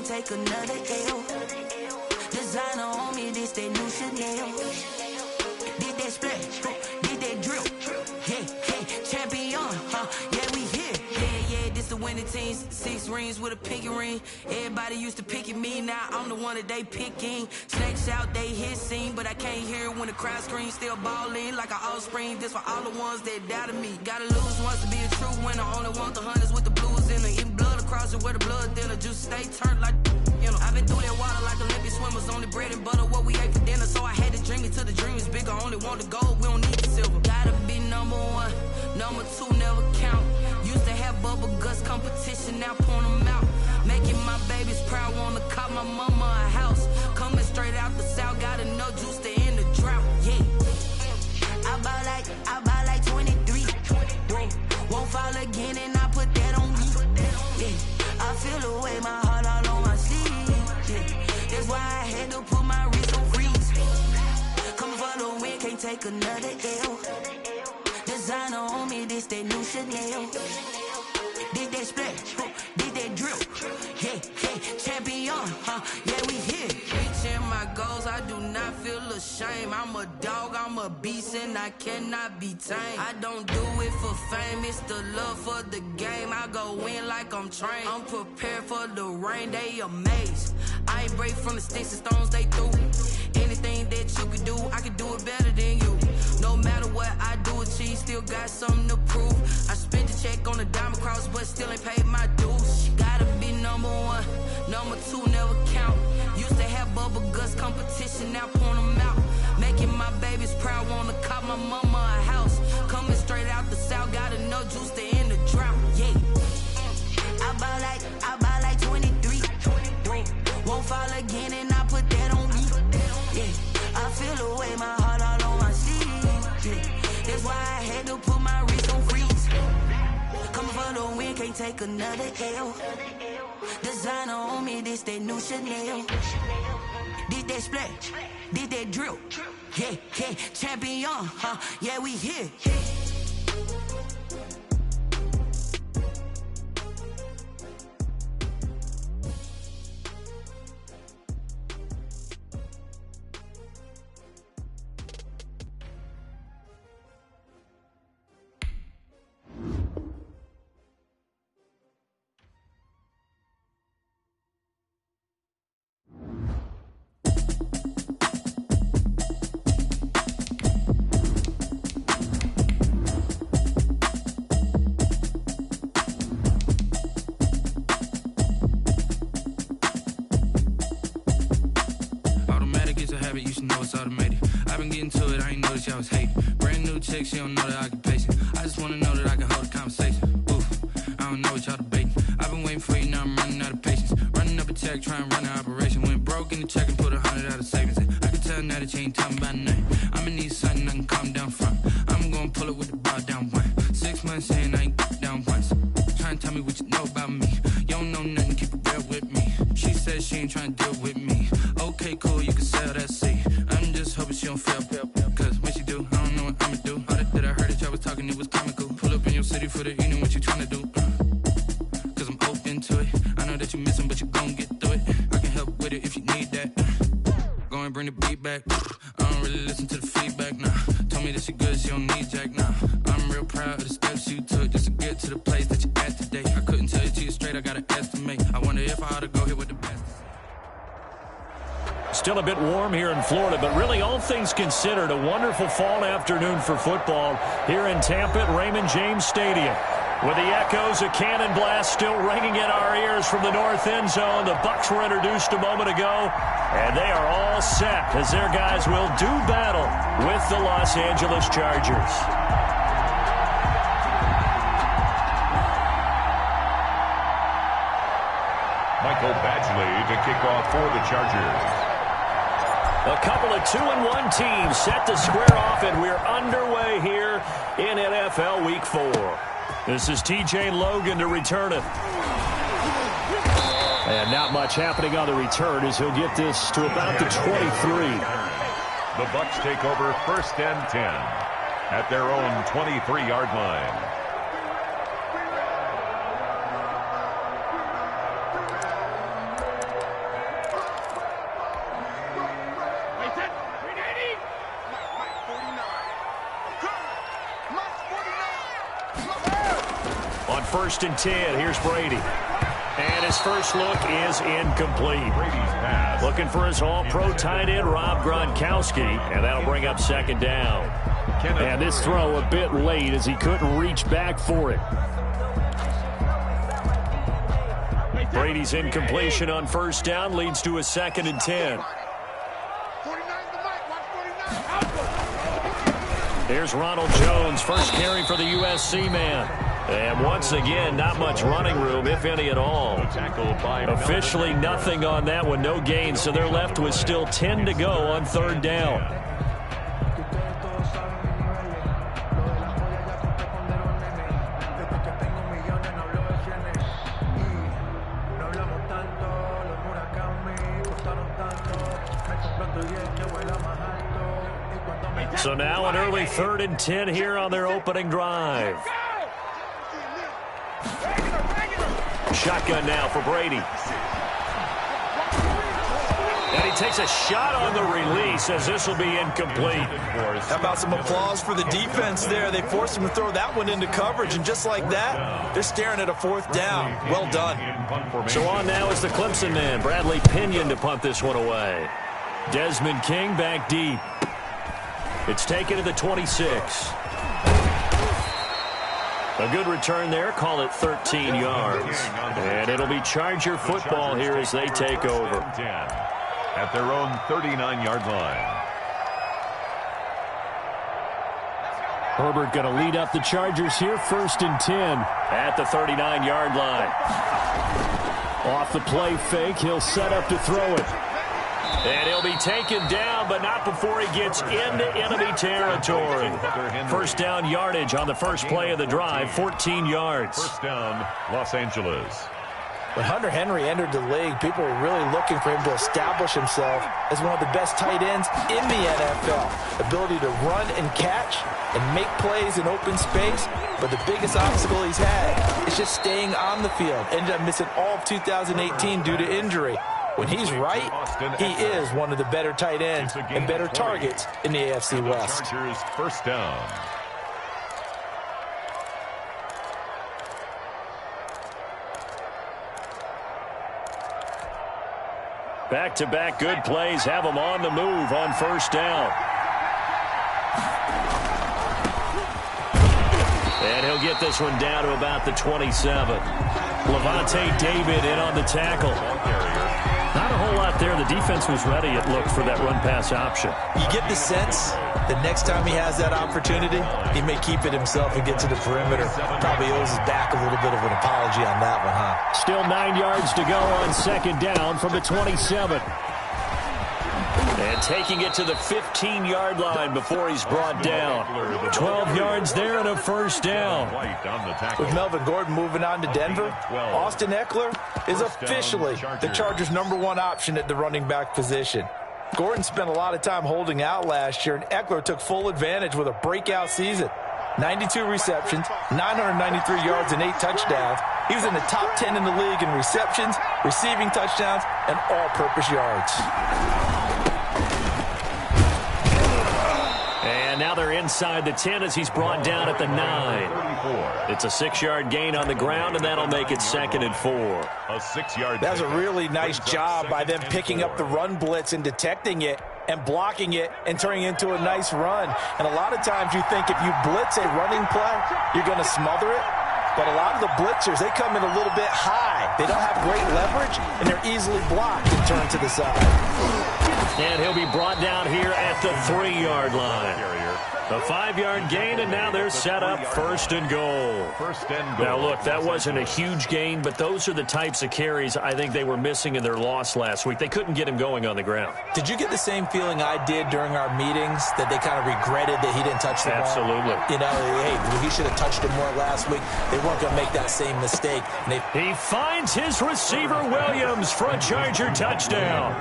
can't take another L. Designer on me, this that new Chanel. Did that splash, did that drill. Yeah, champion, yeah, we here. Yeah, this the winning teams. 6 rings with a pinky ring. Everybody used to picking me, now I'm the one that they picking. Snakes out, they hit scene, but I can't hear it when the crowd screams. Still ballin' like an offspring. This for all the ones that doubted me. Gotta lose once to be a true winner. Only want the hunters with the blues in it. Eating blood across it where the blood thinner. Just stay turned like, you know. I've been through that water like Olympic swimmers. Only bread and butter, what we ate for dinner. So I had to dream it till the dream is bigger. Only want the gold, we don't need the silver. Gotta be number 1, number 2 never count. Used to have bubble guts competition, now point them out. Making my babies proud, wanna cop my mama a house. Coming straight out the south, got enough juice to end the drought. Yeah, I buy like 23. Whoa, won't fall again, and I put that on me. Yeah, I feel the way, my heart all on my sleeve. Yeah, that's why I had to put my wrist on freeze. Coming for the win, can't take another L. Designer on me, this that new Chanel. Did that splash, did that drill. Yeah, champion, yeah, we here. Reaching my goals, I do not feel ashamed. I'm a dog, I'm a beast, and I cannot be tamed. I don't do it for fame, it's the love for the game. I go in like I'm trained. I'm prepared for the rain, they amazed. I ain't break from the sticks and stones they threw. Anything that you could do, I could do it better than you. No matter what I do, achieve, still got something to prove. I spent the check on the diamond cross, but still ain't paid my dues. Gotta be number 1, number 2 never count. Used to have bubble guts competition, now point them out. Making my babies proud, wanna cop my mama a house. Coming straight out the south, got enough juice to end the drought. Yeah, I buy like 23. Won't fall again, and I put that on me. Yeah, I feel the way, my heart all on my sleeve. Yeah, that's why I had to put my wrist on freeze. Coming for the win, can't take another L. Designer on me, this that new Chanel. Did that splash, did that drill. Yeah, champion, yeah, we here. You should know it's automated. I've been getting to it, I ain't noticed y'all was hating. Brand new chick, she don't know the occupation. I just wanna know that I can hold a conversation. Oof, I don't know what y'all debating. I've been waiting for you, now I'm running out of patience. Running up a check, trying to run an operation. Went broke in the check and put 100 out of savings in. I can tell now that you ain't talking about nothing. I'ma need something I can calm down from. I'm gonna pull it with the bar down 1. 6 months saying I ain't down once. Trying to tell me what you know about me. You don't know nothing, keep it real with me. She says she ain't trying to deal with me. Okay, cool, you can sell that seat. I'm just hoping she don't fail. Cause when she do, I don't know what I'ma do. All that I heard that y'all was talking, it was comical. Pull up in your city for the evening, what you trying to do? Cause I'm open to it. I know that you missing, but you gon' get through it. I can help with it if you need that. Go and bring the beat back. I don't really listen to the feedback, nah. Told me that she good, she don't need jack, nah. I'm real proud of the steps you took just to get to the place that you at today. I couldn't tell you to you straight, I gotta estimate. I wonder if I ought to go here with the best. Still a bit warm here in Florida, but really all things considered, a wonderful fall afternoon for football here in Tampa at Raymond James Stadium. With the echoes of cannon blast still ringing in our ears from the north end zone, the Bucs were introduced a moment ago, and they are all set as their guys will do battle with the Los Angeles Chargers. Michael Badgley to kick off for the Chargers. A couple of 2-1 teams set to square off, and we're underway here in NFL Week 4. This is TJ Logan to return it. And not much happening on the return as he'll get this to about the 23. The Bucs take over 1st and 10 at their own 23-yard line. first and 10. Here's Brady. And his first look is incomplete. Brady's pass. Looking for his all-pro tight end, Rob Gronkowski, and that'll bring up second down. And this throw a bit late as he couldn't reach back for it. Brady's incompletion on first down leads to a second and 10. Here's Ronald Jones, first carry for the USC man. And once again, not much running room, if any at all. Officially nothing on that one, no gain, so they're left with still 10 to go on third down. So now an early 3rd and 10 here on their opening drive. Shotgun now for Brady. And he takes a shot on the release as this will be incomplete. How about some applause for the defense there? They forced him to throw that one into coverage, and just like that, they're staring at a 4th down. Well done. So on now is the Clemson man, Bradley Pinion, to punt this one away. Desmond King back deep. It's taken to the 26. A good return there. Call it 13 yards. And it'll be Charger football here as they take over. At their own 39-yard line. Herbert going to lead up the Chargers here. 1st and 10 at the 39-yard line. Off the play fake. He'll set up to throw it. And he'll be taken down, but not before he gets into enemy territory. First down yardage on the first play of the drive, 14 yards. First down, Los Angeles. When Hunter Henry entered the league, people were really looking for him to establish himself as one of the best tight ends in the NFL. Ability to run and catch and make plays in open space. But the biggest obstacle he's had is just staying on the field. Ended up missing all of 2018 due to injury. When he's right, he is one of the better tight ends and better targets in the AFC West. Chargers first down. Back-to-back good plays have him on the move on first down. And he'll get this one down to about the 27. Levante David in on the tackle. Not a whole lot there. The defense was ready, it looked, for that run-pass option. You get the sense that next time he has that opportunity, he may keep it himself and get to the perimeter. Probably owes his back a little bit of an apology on that one, huh? Still 9 yards to go on second down from the 27. And taking it to the 15-yard line before he's brought down. 12 yards there and a first down. With Melvin Gordon moving on to Denver, Austin Eckler is officially the Chargers' #1 option at the running back position. Gordon spent a lot of time holding out last year, and Eckler took full advantage with a breakout season. 92 receptions, 993 yards, and 8 touchdowns. He was in the top 10 in the league in receptions, receiving touchdowns, and all-purpose yards. And now they're inside the 10 as he's brought down at the 9. It's a 6-yard gain on the ground, and that'll make it 2nd and 4. A 6-yard. That's a really nice job by them picking up the run blitz and detecting it and blocking it and turning it into a nice run. And a lot of times you think if you blitz a running play, you're going to smother it. But a lot of the blitzers, they come in a little bit high. They don't have great leverage, and they're easily blocked and turned to the side. And he'll be brought down here at the 3-yard line. A 5-yard gain, and now they're set up 1st and goal. Now, look, that wasn't a huge gain, but those are the types of carries I think they were missing in their loss last week. They couldn't get him going on the ground. Did you get the same feeling I did during our meetings, that they kind of regretted that he didn't touch the ball? Absolutely. You know, hey, he should have touched it more last week. They weren't going to make that same mistake. He finds his receiver, Williams, for a Charger touchdown.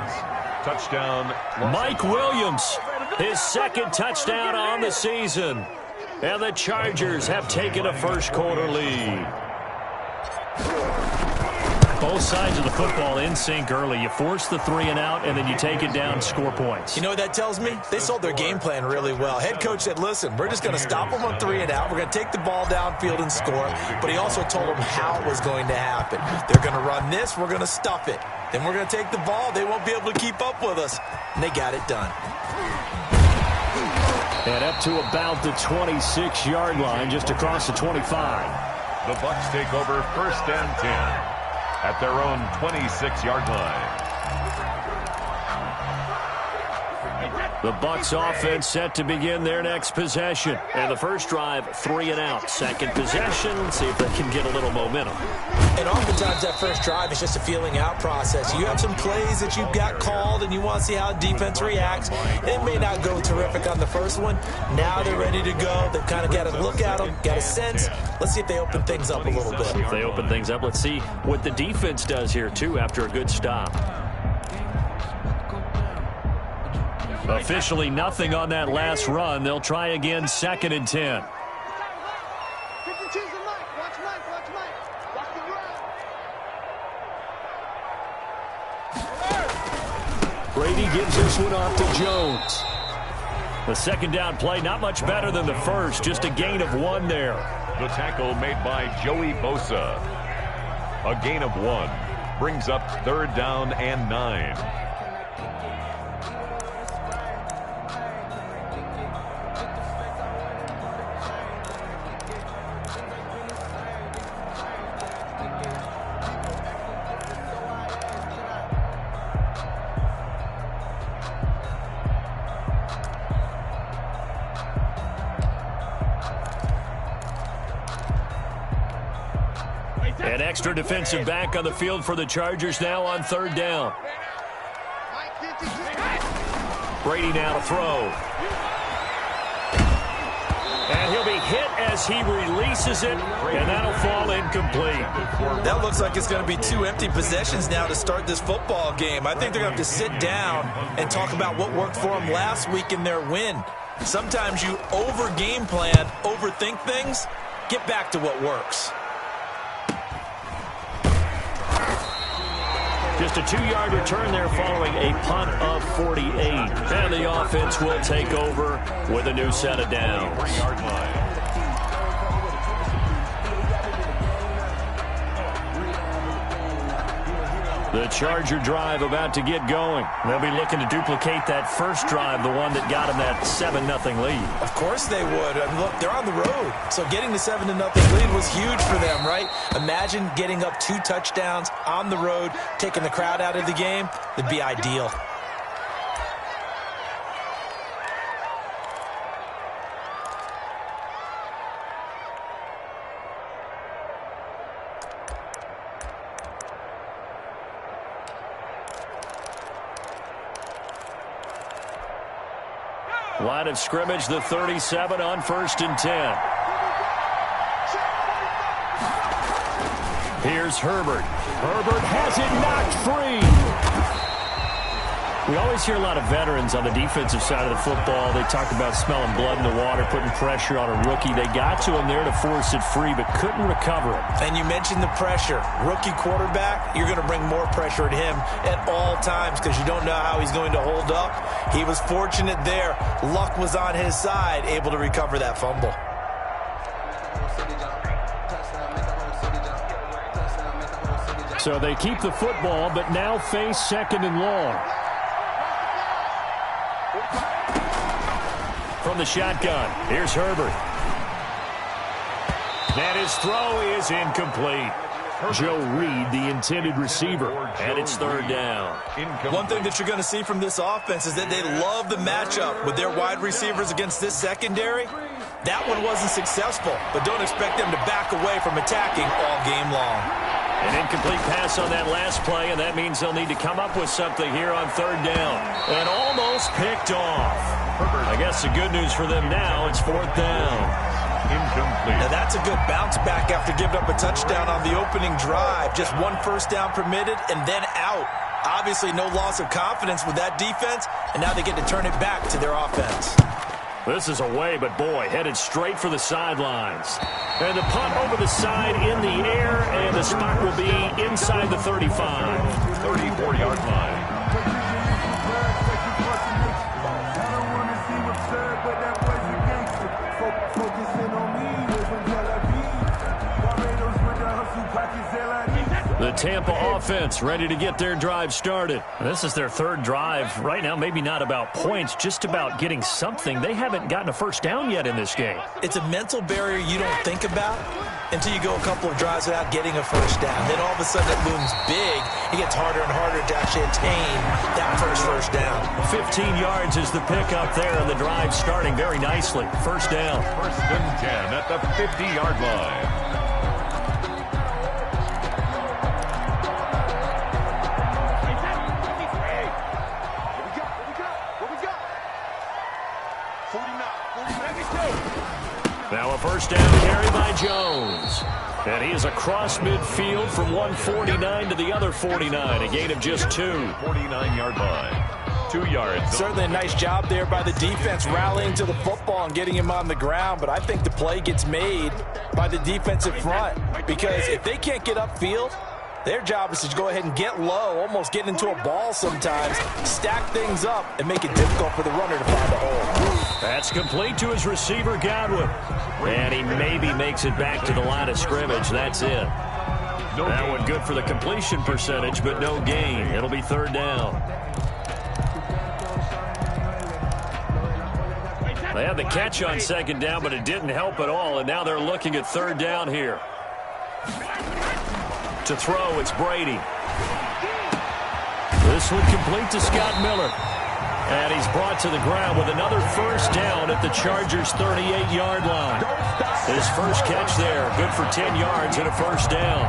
Touchdown, Mike Williams, his 2nd touchdown on the season. And the Chargers have taken a first-quarter lead. Both sides of the football in sync early. You force the 3 and out, and then you take it down, score points. You know what that tells me? They sold their game plan really well. Head coach said, listen, we're just going to stop them on 3 and out. We're going to take the ball downfield and score. But he also told them how it was going to happen. They're going to run this. We're going to stuff it. Then we're going to take the ball. They won't be able to keep up with us. And they got it done. And up to about the 26-yard line, just across the 25. The Bucs take over 1st and 10 at their own 26-yard line. The Bucs offense set to begin their next possession. And the first drive, 3 and out. Second possession, see if they can get a little momentum. And oftentimes that first drive is just a feeling out process. You have some plays that you've got called and you want to see how defense reacts. It may not go terrific on the first one. Now they're ready to go. They've kind of got to look at them, got a sense. Let's see if they open things up a little bit. If they open things up, let's see what the defense does here, too, after a good stop. Officially nothing on that last run. They'll try again, 2nd and 10. Brady gives this one off to Jones. The second down play, not much better than the first, just a gain of 1 there. The tackle made by Joey Bosa. A gain of 1 brings up 3rd down and 9. An extra defensive back on the field for the Chargers now on 3rd down. Brady now to throw. And he'll be hit as he releases it, and that'll fall incomplete. That looks like it's going to be 2 empty possessions now to start this football game. I think they're going to have to sit down and talk about what worked for them last week in their win. Sometimes you over-game plan, overthink things, get back to what works. Just a 2-yard return there following a punt of 48. And the offense will take over with a new set of downs. 3-yard line. The Charger drive about to get going. They'll be looking to duplicate that first drive, the one that got them that 7-0 lead. Of course they would. I mean, look, they're on the road. So getting the 7-0 lead was huge for them, right? Imagine getting up 2 touchdowns on the road, taking the crowd out of the game. It'd be ideal. Line of scrimmage, the 37 on 1st and 10. Here's Herbert. Herbert has it knocked free. We always hear a lot of veterans on the defensive side of the football. They talk about smelling blood in the water, putting pressure on a rookie. They got to him there to force it free, but couldn't recover it. And you mentioned the pressure. Rookie quarterback, you're going to bring more pressure at him at all times because you don't know how he's going to hold up. He was fortunate there. Luck was on his side, able to recover that fumble. So they keep the football, but now face 2nd and long. From the shotgun, here's Herbert. And his throw is incomplete. Joe Reed, the intended receiver, and it's 3rd down. One thing that you're going to see from this offense is that they love the matchup with their wide receivers against this secondary. That one wasn't successful, but don't expect them to back away from attacking all game long. An incomplete pass on that last play, and that means they'll need to come up with something here on 3rd down. And almost picked off. I guess the good news for them now, it's 4th down. Incomplete. Now that's a good bounce back after giving up a touchdown on the opening drive. Just 1 first down permitted and then out. Obviously no loss of confidence with that defense, and now they get to turn it back to their offense. This is away, but boy, headed straight for the sidelines. And the punt over the side in the air, and the spot will be inside the 35. 34-yard line. The Tampa offense ready to get their drive started. This is their third drive. Right now, maybe not about points, just about getting something. They haven't gotten a first down yet in this game. It's a mental barrier you don't think about until you go a couple of drives without getting a first down. Then all of a sudden it looms big. It gets harder and harder to actually attain that first down. 15 yards is the pickup there, and the drive starting very nicely. First down. First and 10 at the 50-yard line. Now a first down carry by Jones. And he is across midfield from 149 to the other 49. A gain of just 2. 49-yard line. 2 yards. Certainly a nice job there by the defense rallying to the football and getting him on the ground. But I think the play gets made by the defensive front. Because if they can't get upfield, their job is to go ahead and get low, almost get into a ball sometimes, stack things up, and make it difficult for the runner to find a hole. That's complete to his receiver, Godwin. And he maybe makes it back to the line of scrimmage. That's it. That one good for the completion percentage, but no gain. It'll be third down. They had the catch on second down, but it didn't help at all, and now they're looking at third down here. To throw, it's Brady. This one complete to Scott Miller. And he's brought to the ground with another first down at the Chargers' 38-yard line. His first catch there, good for 10 yards and a first down.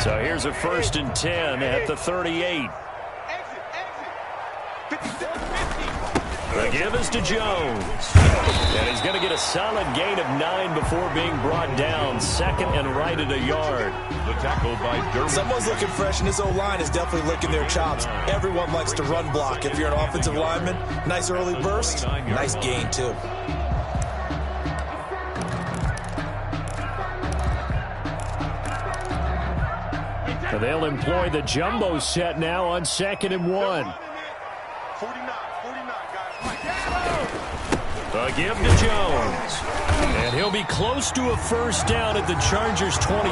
So here's a first and 10 at the 38. The give is to Jones. And he's going to get a solid gain of 9 before being brought down. Second and right at a yard. The tackle by Derwin. Someone's looking fresh, and this O-line is definitely licking their chops. Everyone likes to run block. If you're an offensive lineman, nice early burst, nice gain too. So they'll employ the jumbo set now on 2nd and 1. The give to Jones. And he'll be close to a first down at the Chargers' 24.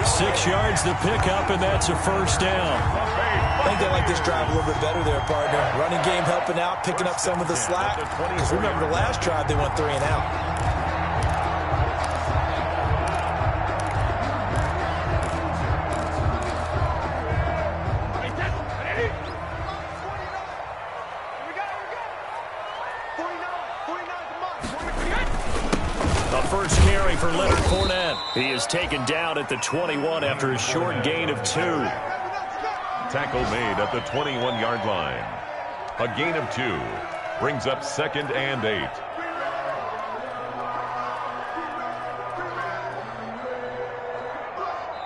6 yards the pickup, and that's a first down. I think they like this drive a little bit better there, partner. Running game helping out, picking up some of the slack. Because remember, the last drive they went 3 and out. First carry for Leonard Fournette. He is taken down at the 21 after a short gain of 2. Tackle made at the 21-yard line. A gain of 2 brings up 2nd and 8.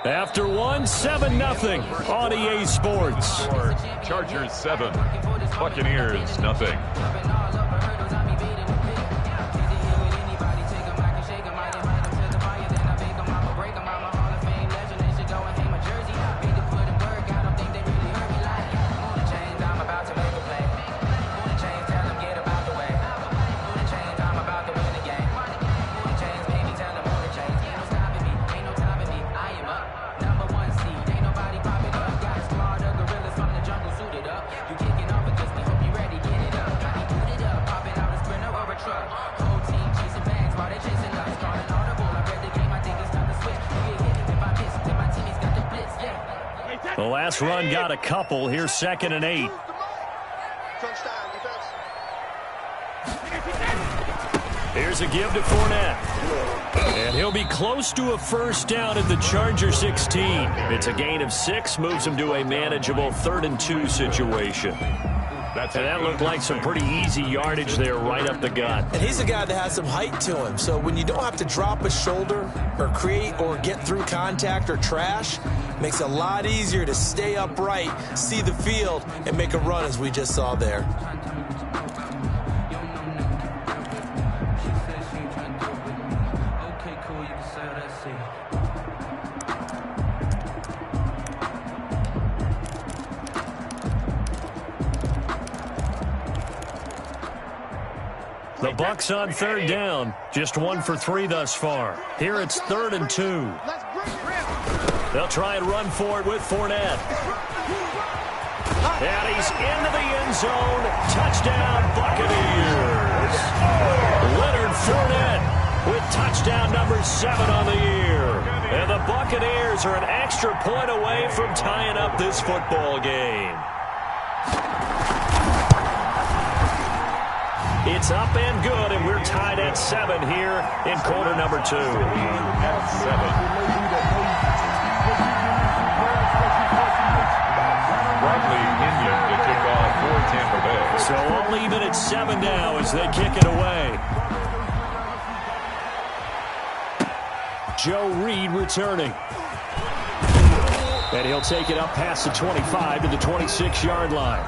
After 1, 7-0 on EA Sports. Chargers 7, Buccaneers nothing. The last run got a couple. Here's 2nd and 8. Here's a give to Fournette. And he'll be close to a first down at the Charger 16. It's a gain of 6, moves him to a manageable 3rd and 2 situation. That's And that looked like some pretty easy yardage there right up the gut. And he's a guy that has some height to him. So when you don't have to drop a shoulder or create or get through contact or trash, it makes it a lot easier to stay upright, see the field, and make a run as we just saw there. The Bucs on third down. Just 1 for 3 thus far. Here it's 3rd and 2. They'll try and run for it with Fournette. And he's into the end zone. Touchdown, Buccaneers. Leonard Fournette with touchdown number 7 on the year. And the Buccaneers are an extra point away from tying up this football game. It's up and good, and we're tied at 7 here in quarter number 2. At 7. Bradley Indian to kick off for Tampa Bay. So all even at 7 now as they kick it away. Joe Reed returning. And he'll take it up past the 25 to the 26-yard line.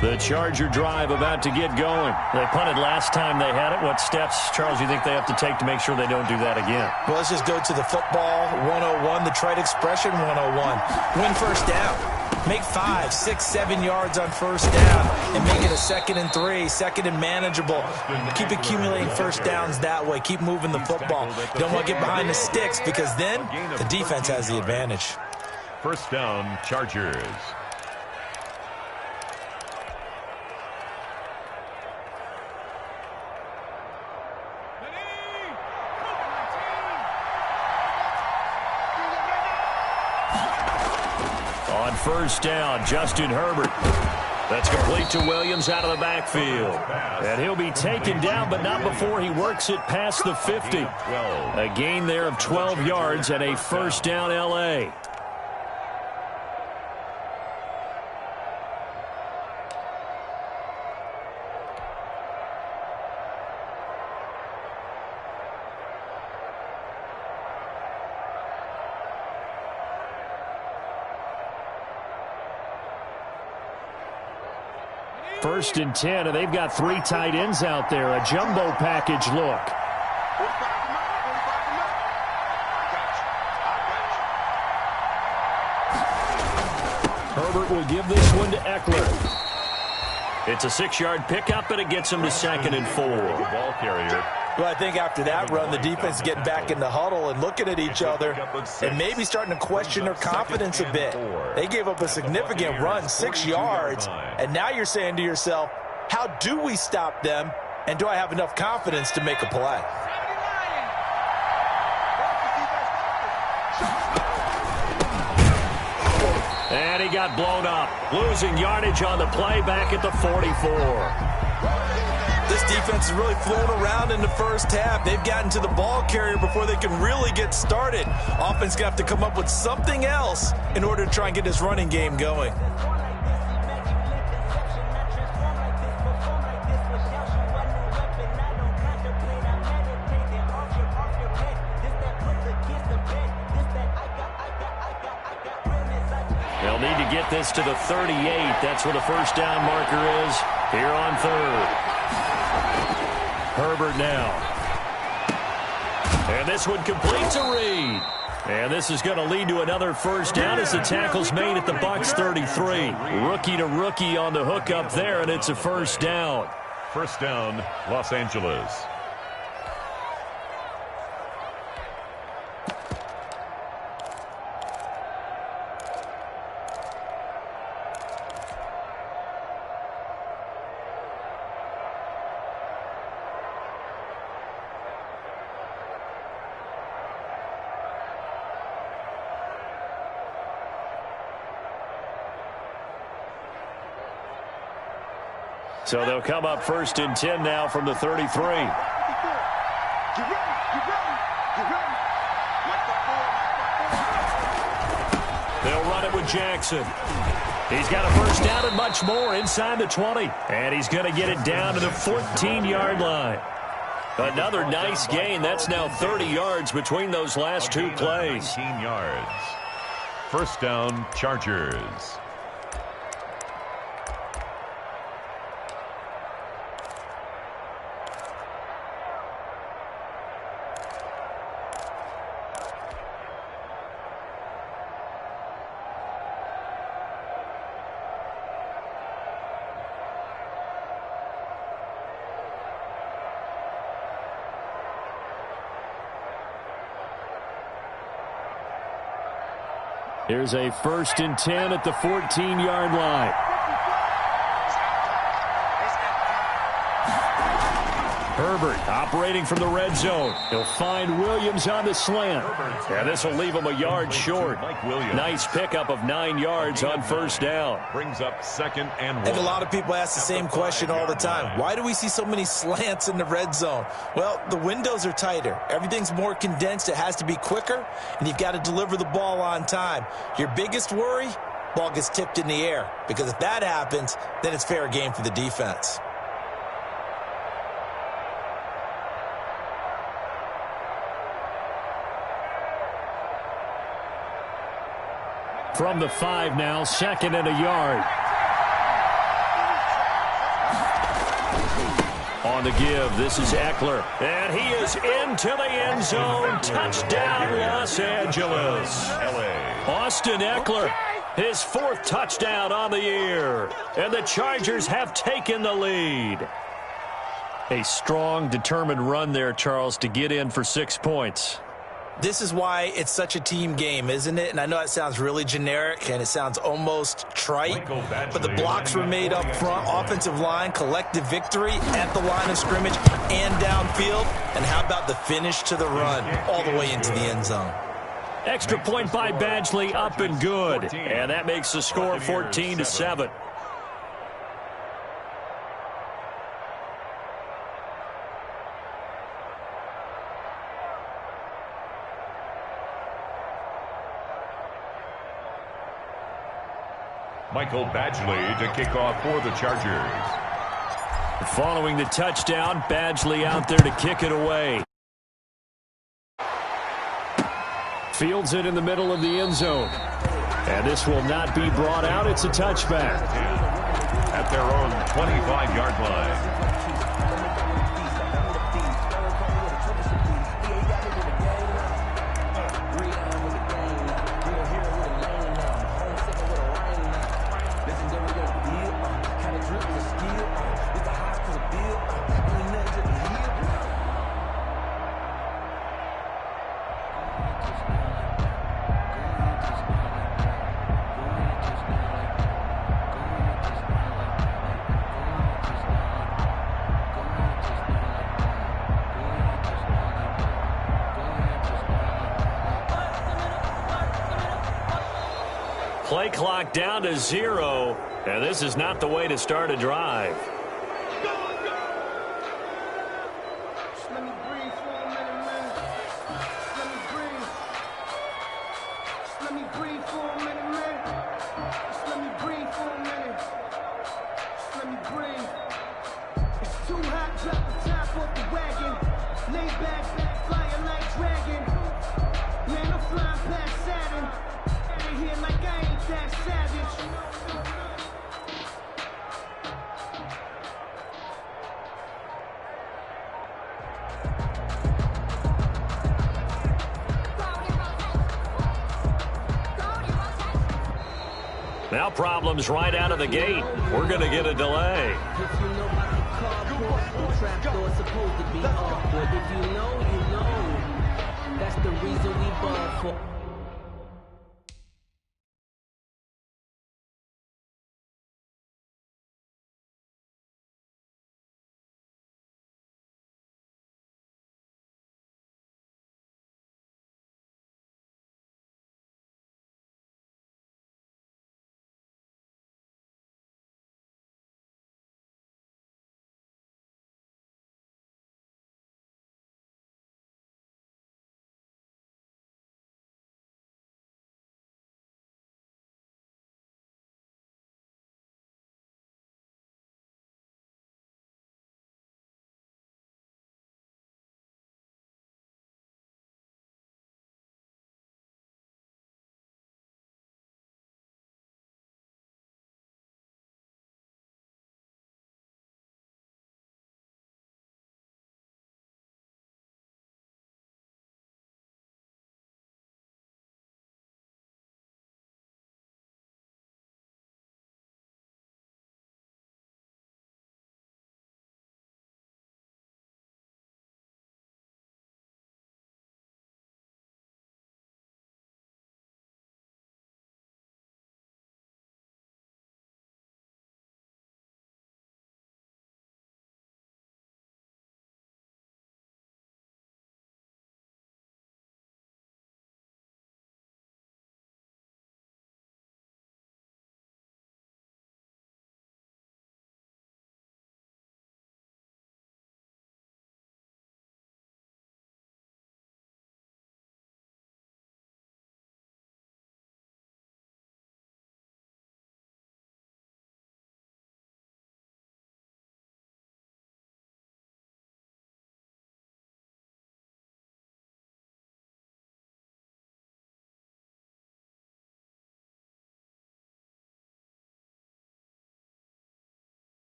The Charger drive about to get going. They punted last time they had it. What steps, Charles, you think they have to take to make sure they don't do that again? Well, let's just go to the football 101, the trite expression 101. Win first down. Make 5, 6, 7 yards on first down and make it a 2nd and 3, 2nd and manageable. Keep accumulating first downs that way. Keep moving the football. You don't want to get behind the sticks because then the defense has the advantage. First down, Chargers. On first down, Justin Herbert. That's complete to Williams out of the backfield. And he'll be taken down, but not before he works it past the 50. A gain there of 12 yards and a first down L.A. First and 10, and they've got 3 tight ends out there. A jumbo package look. Herbert will give this one to Eckler. It's a 6-yard pickup, and it gets him to 2nd and 4. Ball carrier. Well, I think after that run, the defense is getting back in the huddle and looking at each other and maybe starting to question their confidence a bit. They gave up a significant run, 6 yards, and now you're saying to yourself, how do we stop them, and do I have enough confidence to make a play? And he got blown up, losing yardage on the play back at the 44. This defense is really flown around in the first half. They've gotten to the ball carrier before they can really get started. Offense going to have to come up with something else in order to try and get this running game going. They'll need to get this to the 38. That's where the first down marker is here on 3rd. Herbert now. And this one completes a read. And this is going to lead to another first down as the tackle's made at the Bucs 33. Rookie to rookie on the hook up there, and it's a first down. First down, Los Angeles. So they'll come up 1st and 10 now from the 33. They'll run it with Jackson. He's got a first down and much more inside the 20. And he's going to get it down to the 14-yard line. Another nice gain. That's now 30 yards between those last two plays. 19 yards. First down, Chargers. Here's a 1st and 10 at the 14-yard line. Herbert operating from the red zone. He'll find Williams on the slant. And this will leave him a yard short. Nice pickup of 9 yards on first down. Brings up 2nd and 1. I think a lot of people ask the same question all the time. Why do we see so many slants in the red zone? Well, the windows are tighter. Everything's more condensed. It has to be quicker, and you've got to deliver the ball on time. Your biggest worry? Ball gets tipped in the air. Because if that happens, then it's fair game for the defense. From the 5 now, 2nd and a yard. On the give, this is Eckler. And he is into the end zone. Touchdown, Los Angeles. Austin Eckler, his 4th touchdown on the year. And the Chargers have taken the lead. A strong, determined run there, Charles, to get in for 6 points. This is why it's such a team game, isn't it? And I know it sounds really generic and it sounds almost trite, but the blocks were made up front, offensive line, collective victory at the line of scrimmage and downfield. And how about the finish to the run all the way into the end zone? Extra point by Badgley, up and good. And that makes the score 14-7. Michael Badgley to kick off for the Chargers. Following the touchdown, Badgley out there to kick it away. Fields it in the middle of the end zone. And this will not be brought out. It's a touchback. At their own 25-yard line. Play clock down to 0, and this is not the way to start a drive. Now problems right out of the gate. We're going to get a delay. If you know about the cardboard, the trap door supposed to be awkward. If you know, you know. That's the reason we ball for.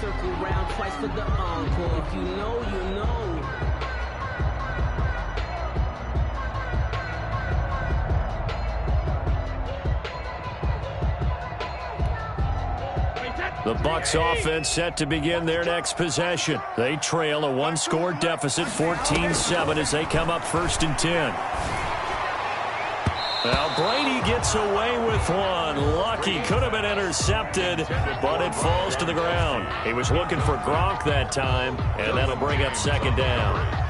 circle round twice for the encore. If you know, you know. The Bucs offense set to begin their next possession. They trail a one-score deficit, 14-7, as they come up 1st and 10. Now Brady gets away with one. Lucky, could have been intercepted, but it falls to the ground. He was looking for Gronk that time, and that'll bring up 2nd down.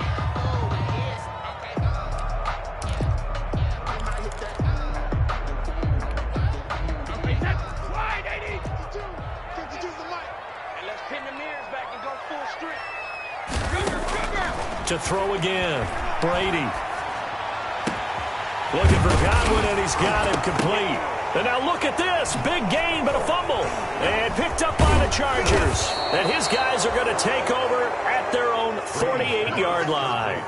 To throw again, Brady. Looking for Godwin, and he's got him complete. And now look at this. Big gain, but a fumble. And picked up by the Chargers. And his guys are going to take over at their own 48-yard line.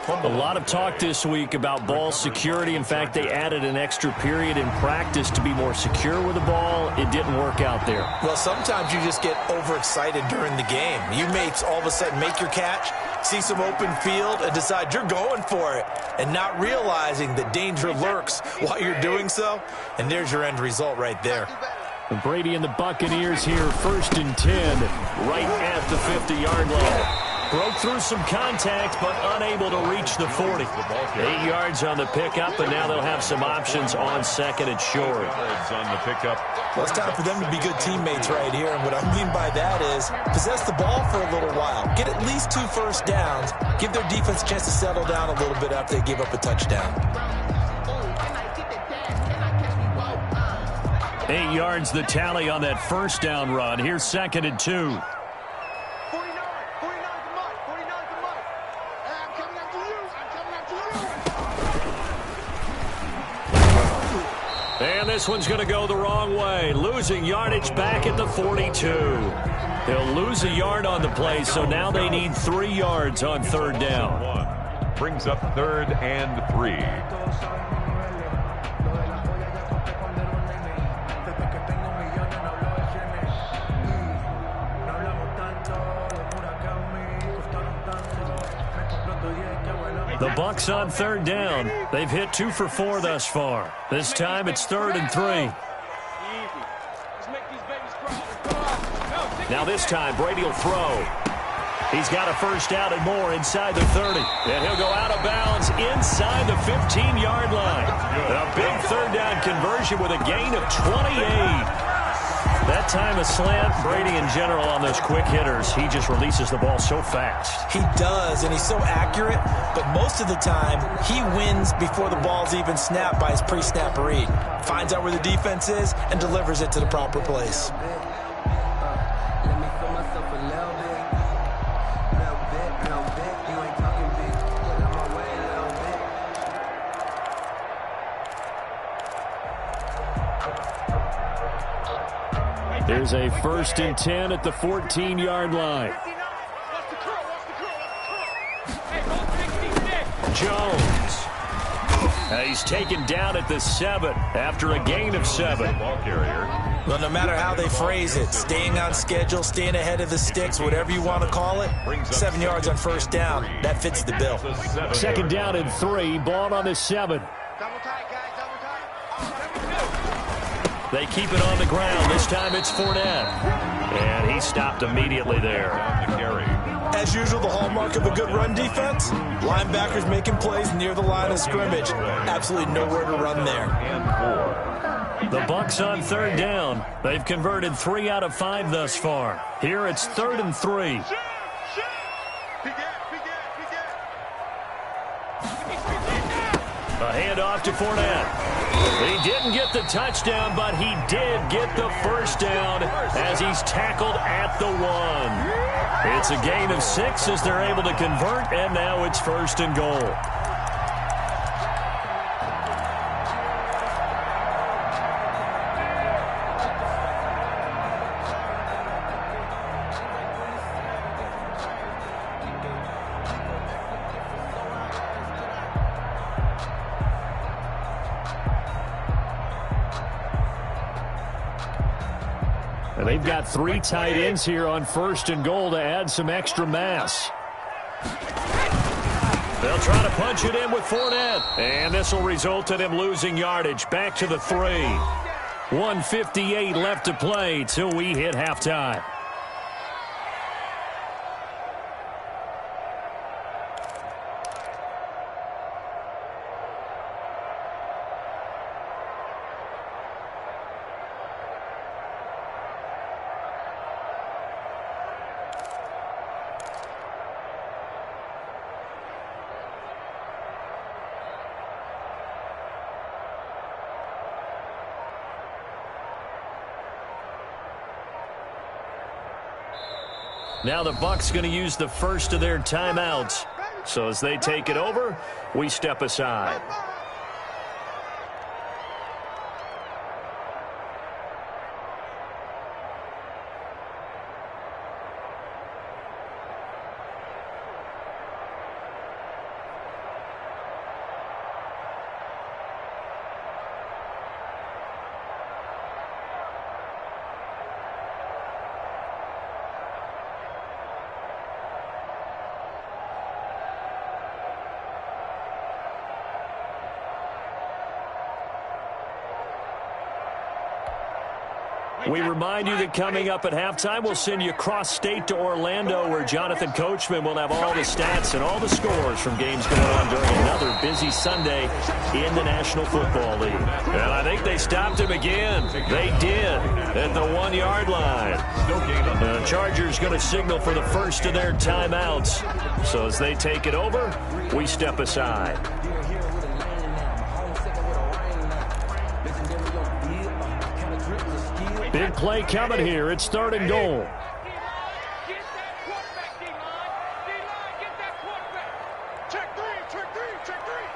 A lot of talk this week about ball security. In fact, they added an extra period in practice to be more secure with the ball. It didn't work out there. Well, sometimes you just get overexcited during the game. You may all of a sudden make your catch, see some open field, and decide you're going for it, and not realizing the danger lurks while you're doing so. And there's your end result right there. And Brady and the Buccaneers here, 1st and 10, right at the 50-yard line. Broke through some contact, but unable to reach the 40. 8 yards on the pickup, and now they'll have some options on 2nd and short. On the pickup. Well, it's time for them to be good teammates right here, and what I mean by that is possess the ball for a little while. Get at least 2 first downs. Give their defense a chance to settle down a little bit after they give up a touchdown. 8 yards the tally on that 1st down run. Here's 2nd and 2. And this one's going to go the wrong way. Losing yardage back at the 42. They'll lose a yard on the play, so now they need 3 yards on 3rd down. Brings up 3rd and 3. The Bucs on 3rd down. They've hit 2 for 4 thus far. This time it's 3rd and 3. Now this time Brady will throw. He's got a 1st down and more inside the 30. And he'll go out of bounds inside the 15-yard line. A big 3rd down conversion with a gain of 28. That time a slant. Brady in general on those quick hitters, he just releases the ball so fast. He does, and he's so accurate, but most of the time he wins before the ball's even snapped by his pre-snap read. Finds out where the defense is and delivers it to the proper place. There's a 1st and 10 at the 14-yard line. Jones. He's taken down at the 7 after a gain of 7. Ball carrier. Well, no matter how they phrase it, staying on schedule, staying ahead of the sticks, whatever you want to call it, 7 yards on 1st down, that fits the bill. 2nd down and 3, ball on the 7. They keep it on the ground. This time it's Fournette. And he stopped immediately there. As usual, the hallmark of a good run defense, linebackers making plays near the line of scrimmage. Absolutely nowhere to run there. The Bucs on 3rd down. They've converted 3 out of 5 thus far. Here it's 3rd and 3. A handoff to Fournette. He didn't get the touchdown, but he did get the 1st down as he's tackled at the 1. It's a gain of 6 as they're able to convert, and now it's 1st and goal. And they've got 3 tight ends here on 1st and goal to add some extra mass. They'll try to punch it in with Fournette. And this will result in him losing yardage. Back to the 3. 1:58 left to play till we hit halftime. Now the Bucs going to use the first of their timeouts. So as they take it over, we step aside. We remind you that coming up at halftime, we'll send you cross-state to Orlando, where Jonathan Coachman will have all the stats and all the scores from games going on during another busy Sunday in the National Football League. And I think they stopped him again. They did at the 1-yard line. The Chargers going to signal for the first of their timeouts. So as they take it over, we step aside. Big play coming here. It's 3rd and goal. Get that quarterback, D-line. D-line, get that quarterback. Check three, check three, check three.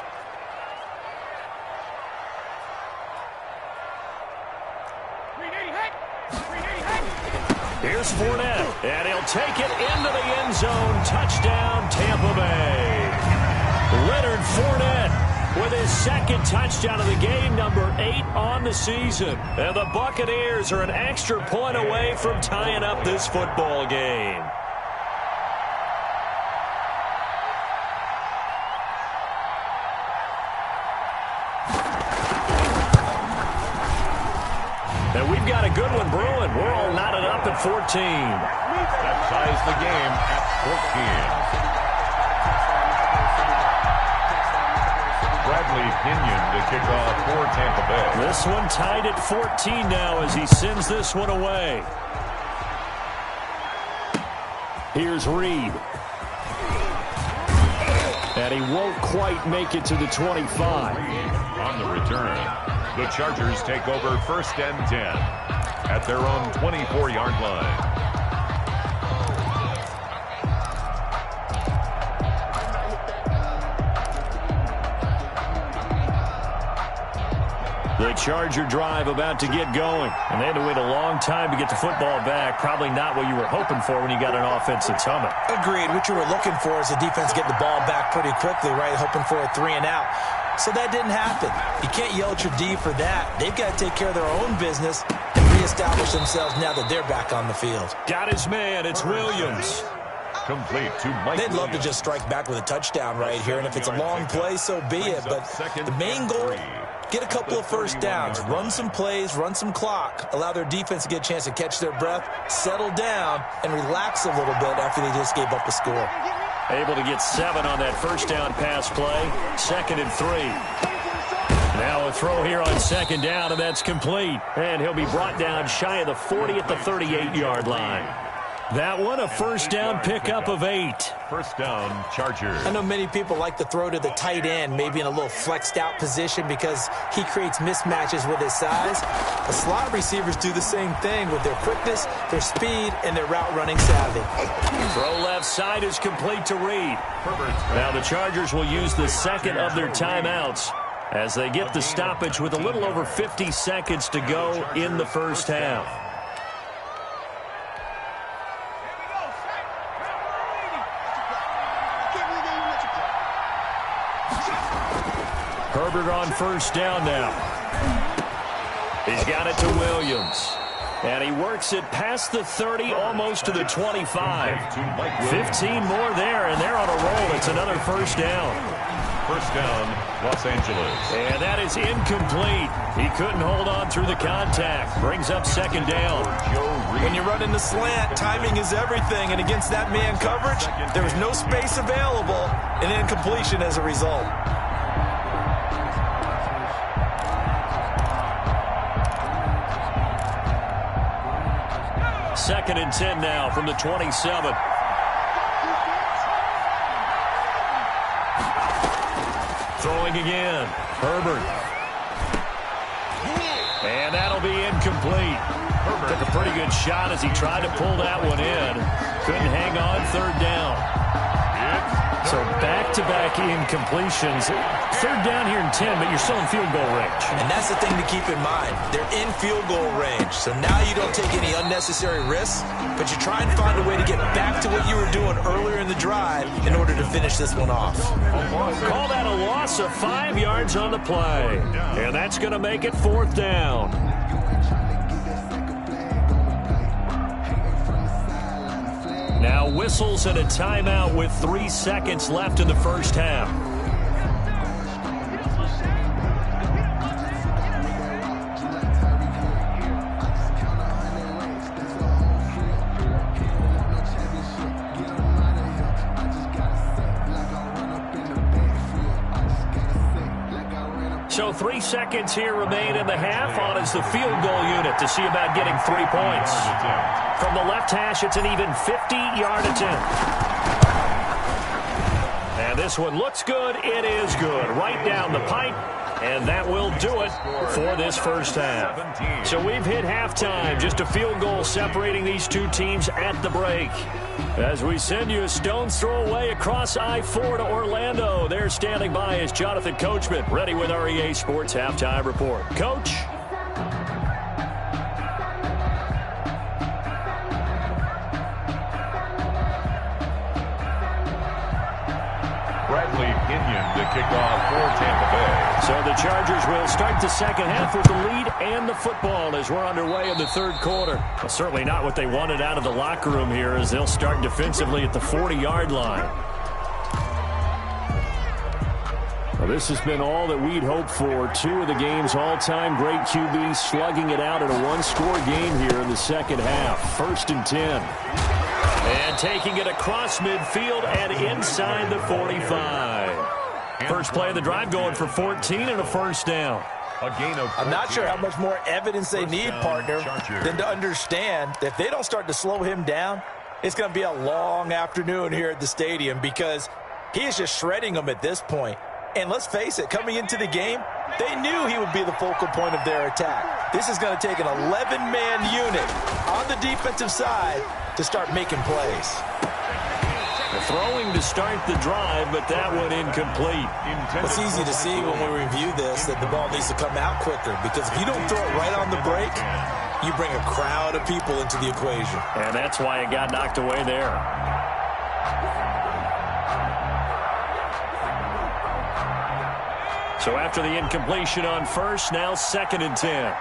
Here's Fournette, and he'll take it into the end zone. Touchdown, Tampa Bay. Leonard Fournette with his 2nd touchdown of the game, number 8 on the season. And the Buccaneers are an extra point away from tying up this football game. And we've got a good one brewing. We're all knotted up at 14. That ties the game at 14. Bradley Pinion to kick off for Tampa Bay. This one tied at 14 now as he sends this one away. Here's Reed. And he won't quite make it to the 25. On the return, the Chargers take over 1st and 10 at their own 24-yard line. The Charger drive about to get going. And they had to wait a long time to get the football back. Probably not what you were hoping for when you got an offense that's humming. Agreed. What you were looking for is the defense getting the ball back pretty quickly, right? Hoping for a 3 and out. So that didn't happen. You can't yell at your D for that. They've got to take care of their own business and reestablish themselves now that they're back on the field. Got his man. It's Williams. Complete to Mike. They'd love to just strike back with a touchdown right here, and if it's a long play, so be it. But the main goal, get a couple of first downs, run some plays, run some clock, allow their defense to get a chance to catch their breath, settle down, and relax a little bit after they just gave up a score. Able to get 7 on that first down pass play. 2nd and 3. Now a throw here on 2nd down, and that's complete. And he'll be brought down shy of the 40 at the 38-yard line. That one, a first down pickup of 8. First down, Chargers. I know many people like to throw to the tight end, maybe in a little flexed out position because he creates mismatches with his size. The slot receivers do the same thing with their quickness, their speed, and their route running savvy. Throw left side is complete to Reed. Now the Chargers will use the 2nd of their timeouts as they get the stoppage with a little over 50 seconds to go in the first half. Herbert on first down now. He's got it to Williams. And he works it past the 30, almost to the 25. 15 more there, and they're on a roll. It's another first down. First down, Los Angeles. And that is incomplete. He couldn't hold on through the contact. Brings up second down. When you run in the slant, timing is everything. And against that man coverage, there was no space available, and incompletion as a result. Second and 10 now from the 27. Throwing again. Herbert. And that'll be incomplete. Took a pretty good shot as he tried to pull that one in. Couldn't hang on. Third down. So back-to-back incompletions. Third down here in 10, but you're still in field goal range. And that's the thing to keep in mind. They're in field goal range. So now you don't take any unnecessary risks, but you try and find a way to get back to what you were doing earlier in the drive in order to finish this one off. Call that a loss of 5 yards on the play. And that's going to make it fourth down. Now whistles and a timeout with 3 seconds left in the first half. So 3 seconds here remain in the half. On is the field goal unit to see about getting 3 points. From the left hash, it's an even 50-yard attempt. And this one looks good. It is good. Right down the pipe. And that will do it for this first half. So we've hit halftime. Just a field goal separating these two teams at the break. As we send you a stone's throw away across I-4 to Orlando. There standing by is Jonathan Coachman, ready with our EA Sports Halftime Report. Coach? To kick off for Tampa Bay. So the Chargers will start the second half with the lead and the football as we're underway in the third quarter. Well, certainly not what they wanted out of the locker room here as they'll start defensively at the 40-yard line. Well, this has been all that we'd hoped for. 2 of the game's all-time great QBs slugging it out in a one-score game here in the second half. First and 10. And taking it across midfield and inside the 45. First play of the drive going for 14 and a first down. I'm not sure how much more evidence they need, partner, than to understand that if they don't start to slow him down, it's going to be a long afternoon here at the stadium because he is just shredding them at this point. And let's face it, coming into the game, they knew he would be the focal point of their attack. This is going to take an 11-man unit on the defensive side to start making plays. Throwing to start the drive, but that one incomplete. It's easy to see when we review this that the ball needs to come out quicker because if you don't throw it right on the break, you bring a crowd of people into the equation. And that's why it got knocked away there. So after the incompletion on first, now second and 10.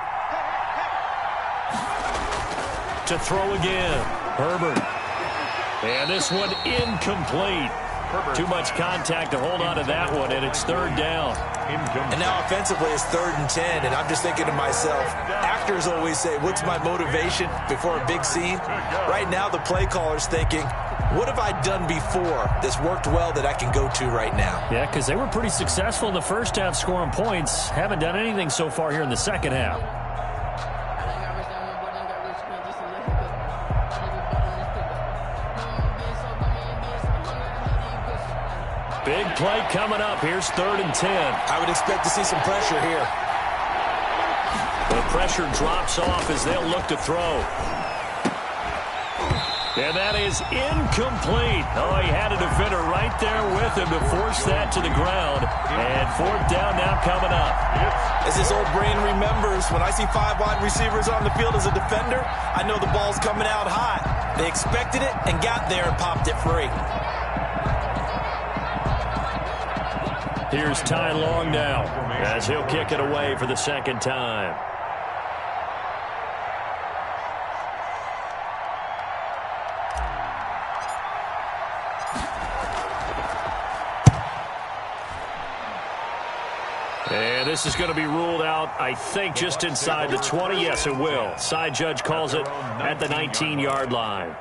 To throw again, Herbert. And this one incomplete. Too much contact to hold on to that one, and it's third down. And now offensively it's third and 10, and I'm just thinking to myself, actors always say, what's my motivation before a big scene? Right now the play caller's thinking, what have I done before that's worked well that I can go to right now? Yeah, because they were pretty successful in the first half scoring points. Haven't done anything so far here in the second half. Big play coming up. Here's third and 10. I would expect to see some pressure here. The pressure drops off as they'll look to throw. And that is incomplete. Oh, he had a defender right there with him to force that to the ground. And fourth down now coming up. As his old brain remembers, when I see 5 wide receivers on the field as a defender, I know the ball's coming out hot. They expected it and got there and popped it free. Here's Ty Long now as he'll kick it away for the second time. And this is going to be ruled out, I think, just inside the 20. Yes, it will. Side judge calls it at the 19-yard line.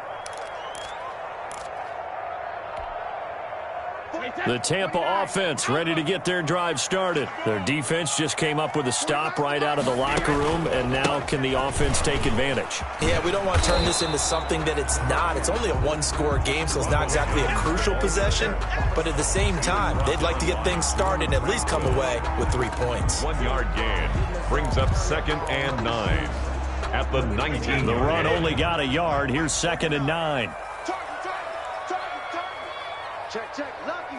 The Tampa offense ready to get their drive started. Their defense just came up with a stop right out of the locker room, and now can the offense take advantage? Yeah, we don't want to turn this into something that it's not. It's only a one-score game, so it's not exactly a crucial possession. But at the same time, they'd like to get things started and at least come away with 3 points. 1-yard gain brings up 2nd and 9 at the 19. The run only got a yard. Here's 2nd and 9. Check. Lucky.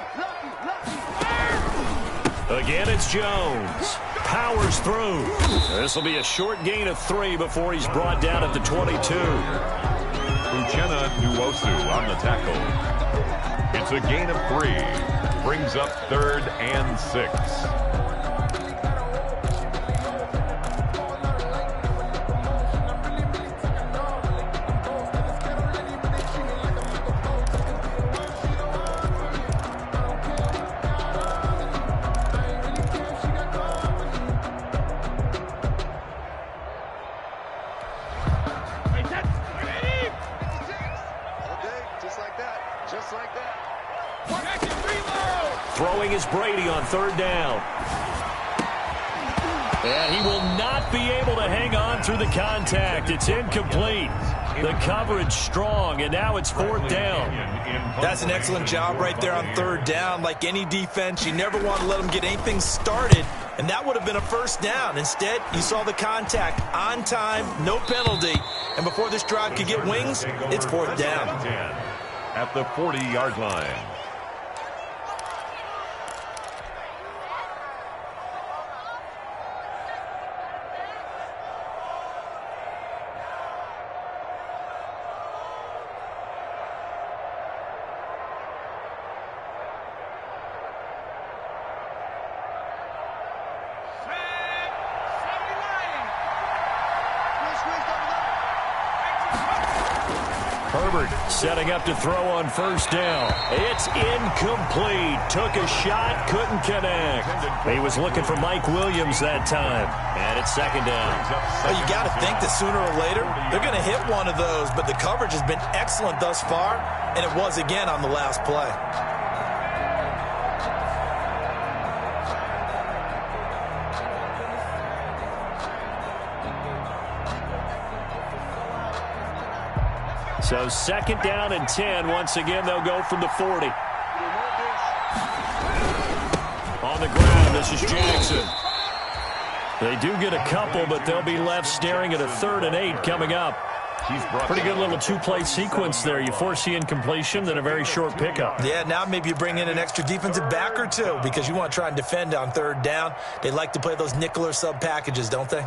Again, it's Jones. Powers through. This will be a short gain of 3 before he's brought down at the 22. Uchenna Nwosu on the tackle. It's a gain of 3. Brings up 3rd and 6. Throwing is Brady on 3rd down. And he will not be able to hang on through the contact. It's incomplete. The coverage strong, and now it's 4th down. That's an excellent job right there on 3rd down. Like any defense, you never want to let them get anything started, and that would have been a 1st down. Instead, you saw the contact on time, no penalty, and before this drive could get wings, it's 4th down. At the 40-yard line. Setting up to throw on 1st down. It's incomplete. Took a shot, couldn't connect. He was looking for Mike Williams that time. And it's 2nd down. Well, you got to think that sooner or later, they're going to hit one of those. But the coverage has been excellent thus far, and it was again on the last play. So 2nd down and 10. Once again, they'll go from the 40. On the ground, this is Jackson. They do get a couple, but they'll be left staring at a 3rd and 8 coming up. Pretty good little 2-play sequence there. You force the incompletion, then a very short pickup. Yeah, now maybe you bring in an extra defensive back or 2 because you want to try and defend on 3rd down. They like to play those nickel or sub packages, don't they?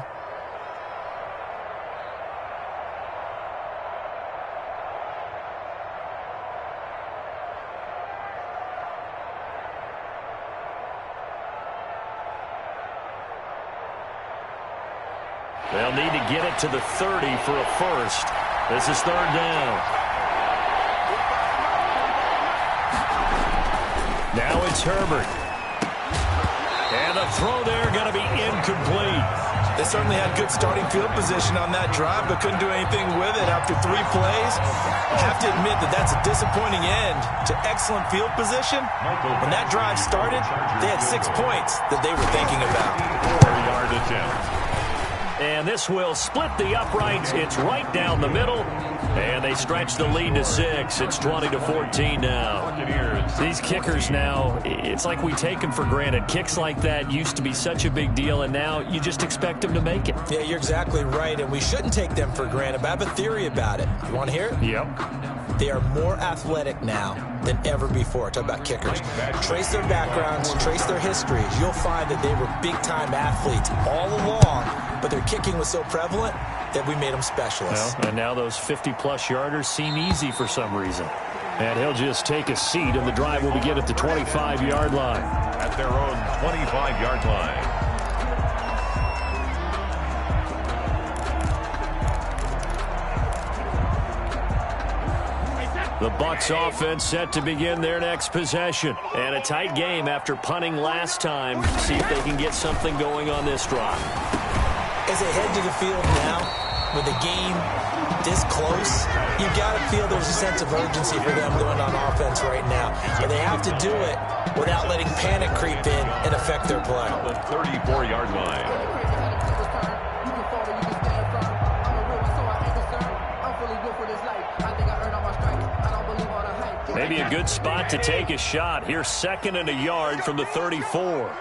They'll need to get it to the 30 for a 1st. This is 3rd down. Now it's Herbert. And the throw there going to be incomplete. They certainly had good starting field position on that drive, but couldn't do anything with it after 3 plays. I have to admit that that's a disappointing end to excellent field position. When that drive started, they had 6 points that they were thinking about. 4-yard attempt. And this will split the uprights. It's right down the middle. And they stretch the lead to 6. It's 20-14 now. These kickers now, it's like we take them for granted. Kicks like that used to be such a big deal, and now you just expect them to make it. Yeah, you're exactly right, and we shouldn't take them for granted. But I have a theory about it. You want to hear it? Yep. They are more athletic now than ever before. Talk about kickers. Trace their backgrounds, trace their histories. You'll find that they were big-time athletes all along, but their kicking was so prevalent that we made them specialists. Well, and now those 50-plus yarders seem easy for some reason. And he'll just take a seat, and the drive will begin at the 25-yard line. At their own 25-yard line. The Bucs offense set to begin their next possession. And a tight game after punting last time. See if they can get something going on this drive. As they head to the field now, with the game this close, you've got to feel there's a sense of urgency for them going on offense right now. But they have to do it without letting panic creep in and affect their play. The 34-yard line. Maybe a good spot to take a shot. Here's 2nd and a yard from the 34. Let's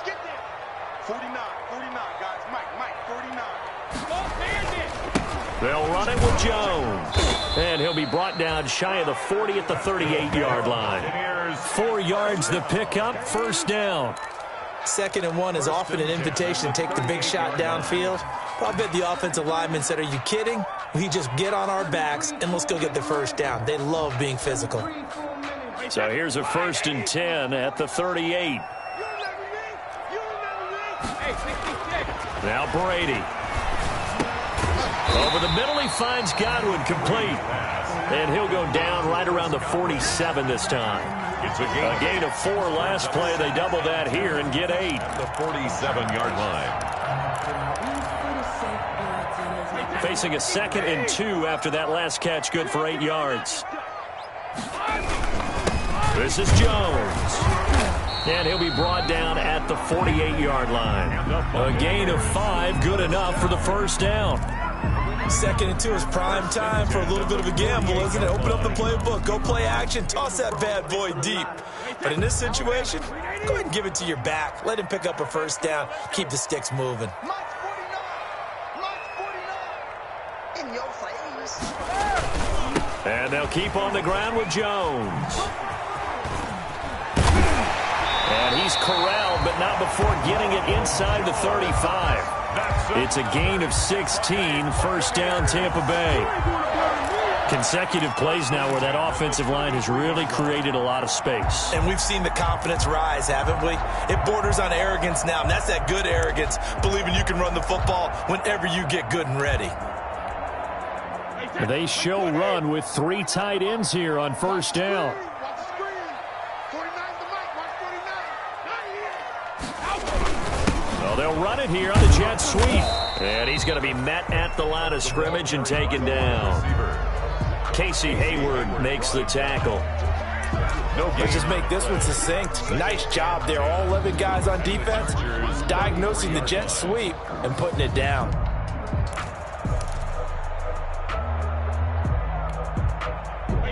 get there. 49, guys. Mike, 49. They'll run it with Jones. And he'll be brought down shy of the 40 at the 38-yard line. 4 yards the pickup, first down. 2nd and 1 is often an invitation to take the big shot downfield. But I bet the offensive lineman said, are you kidding? We just get on our backs and let's go get the first down. They love being physical. So here's a 1st and 10 at the 38. Now Brady. Over the middle, he finds Godwin complete. And he'll go down right around the 47 this time. It's A gain of 4 last play. They double that here and get 8. The 47-yard line. Facing a 2nd and 2 after that last catch, good for 8 yards. This is Jones. And he'll be brought down at the 48-yard line. A gain of 5, good enough for the first down. 2nd and 2 is prime time for a little bit of a gamble, isn't it? Open up the playbook, go play action, toss that bad boy deep. But in this situation, go ahead and give it to your back. Let him pick up a first down, keep the sticks moving. In your face. And they'll keep on the ground with Jones. And he's corralled, but not before getting it inside the 35. It's a gain of 16, first down Tampa Bay. Consecutive plays now where that offensive line has really created a lot of space. And we've seen the confidence rise, haven't we? It borders on arrogance now, and that's that good arrogance, believing you can run the football whenever you get good and ready. They show run with 3 tight ends here on first down. Well, they'll run it here on the jet sweep. And he's going to be met at the line of scrimmage and taken down. Casey Hayward makes the tackle. Let's just make this one succinct. Nice job there. All 11 guys on defense diagnosing the jet sweep and putting it down.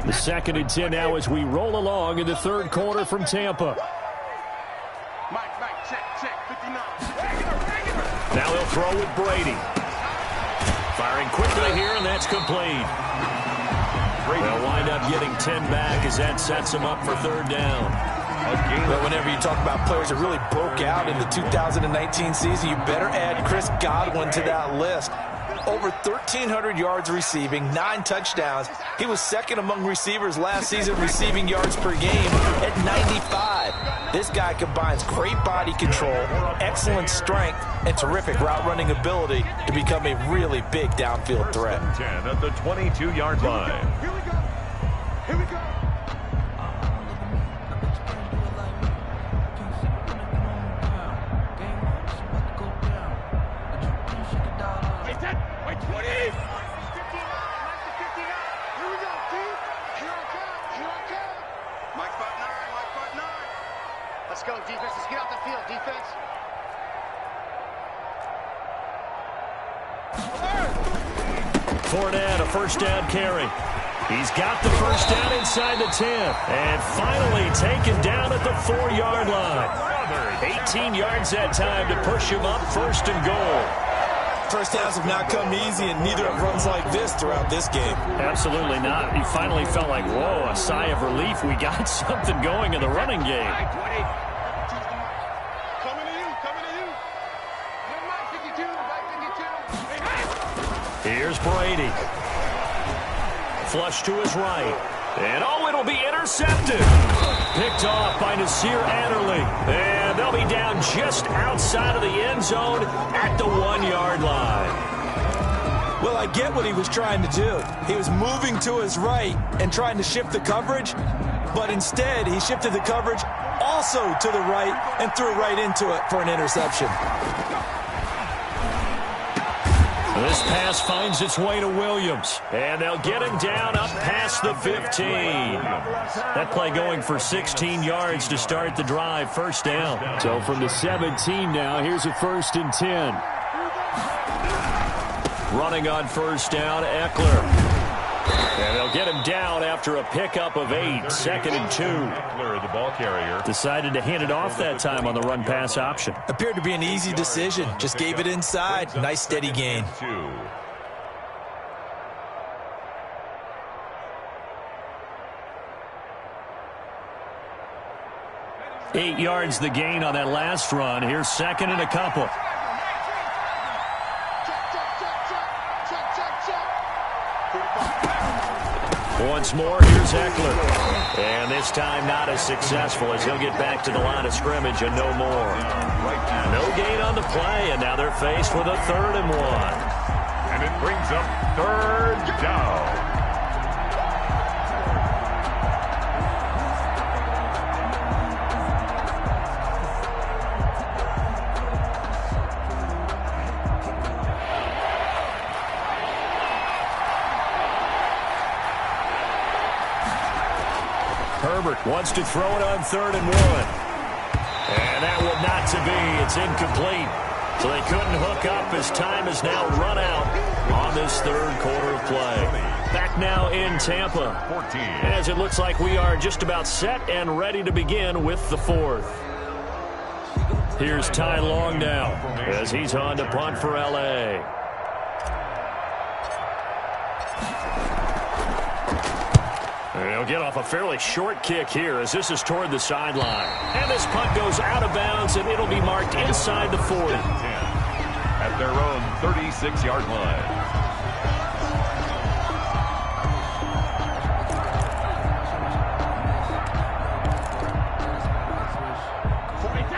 The 2nd and 10 now as we roll along in the 3rd quarter from Tampa. Mike, check, 59. Now he'll throw with Brady. Firing quickly here, and that's complete. They'll wind up getting 10 back as that sets them up for 3rd down. But whenever you talk about players that really broke out in the 2019 season, you better add Chris Godwin to that list. Over 1,300 yards receiving, 9 touchdowns. He was 2nd among receivers last season receiving yards per game at 95. This guy combines great body control, excellent strength, and terrific route running ability to become a really big downfield threat. 10 at the 22-yard line. Here we go. Wait, 20. 59. Here we go, team. Here I come. Mike 5'9". Let's go, defense. Let's get out the field, defense. Fournette, a first down carry. He's got the first down inside the 10. And finally taken down at the 4-yard line. 18 yards that time to push him up, 1st and goal. First downs have not come easy, and neither have runs like this throughout this game. Absolutely not. He finally felt like, whoa, a sigh of relief. We got something going in the running game. Coming to you. Never mind, 52. Right 52. Here's Brady. Flush to his right. And oh, it'll be intercepted. Picked off by Nasir Adderley. And they'll be down just outside of the end zone at the 1-yard line. Well, I get what he was trying to do. He was moving to his right and trying to shift the coverage, but instead he shifted the coverage also to the right and threw right into it for an interception. This pass finds its way to Williams, and they'll get him down up past the 15. That play going for 16 yards to start the drive, first down. So from the 17 now, here's a 1st and 10. Running on first down, Eckler. And they'll get him down after a pickup of 8, 2nd and 2. Eckler, the ball carrier. Decided to hand it off that time on the run-pass option. Appeared to be an easy decision. Just gave it inside. Nice steady gain. 8 yards the gain on that last run. Here's 2nd and a couple. Once more, here's Eckler. And this time not as successful as he'll get back to the line of scrimmage and no more. No gain on the play, and now they're faced with a 3rd and 1. And it brings up 3rd down. Herbert wants to throw it on 3rd and 1. And that will not to be. It's incomplete. So they couldn't hook up as time has now run out on this 3rd quarter of play. Back now in Tampa. 14. As it looks like we are just about set and ready to begin with the 4th. Here's Ty Long now as he's on to punt for L.A. They'll get off a fairly short kick here as this is toward the sideline. And this punt goes out of bounds, and it'll be marked inside the 40. 10 at their own 36-yard line.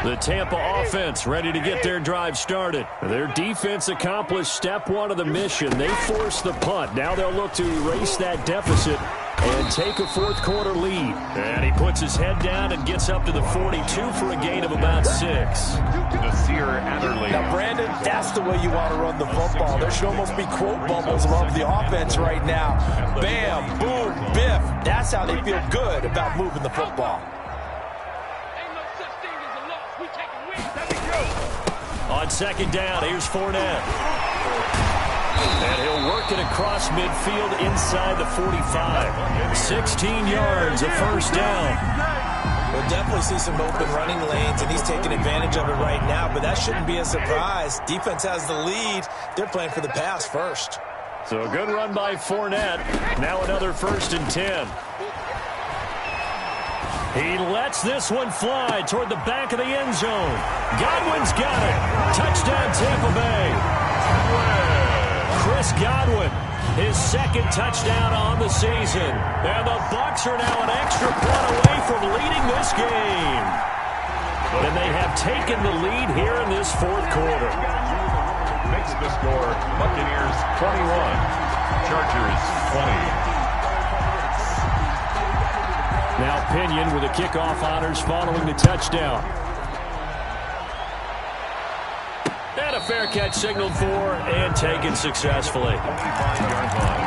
The Tampa offense ready to get their drive started. Their defense accomplished step 1 of the mission. They forced the punt. Now they'll look to erase that deficit and take a 4th quarter lead. And he puts his head down and gets up to the 42 for a gain of about 6. Nasir Adderley. Now, Brandon, that's the way you want to run the football. There should almost be quote bubbles above the offense right now. Bam, boom, biff. That's how they feel good about moving the football. On 2nd down, here's Fournette. And he'll work it across midfield inside the 45. 16 yards, a first down. We'll definitely see some open running lanes, and he's taking advantage of it right now, but that shouldn't be a surprise. Defense has the lead. They're playing for the pass first. So a good run by Fournette. Now another 1st and 10. He lets this one fly toward the back of the end zone. Godwin's got it. Touchdown, Tampa Bay. Chris Godwin, his 2nd touchdown on the season. And the Bucs are now an extra point away from leading this game. And they have taken the lead here in this 4th quarter. Makes the score Buccaneers 21, Chargers 20. Now Pinion with the kickoff honors following the touchdown. And a fair catch signaled for and taken successfully. 25-yard line.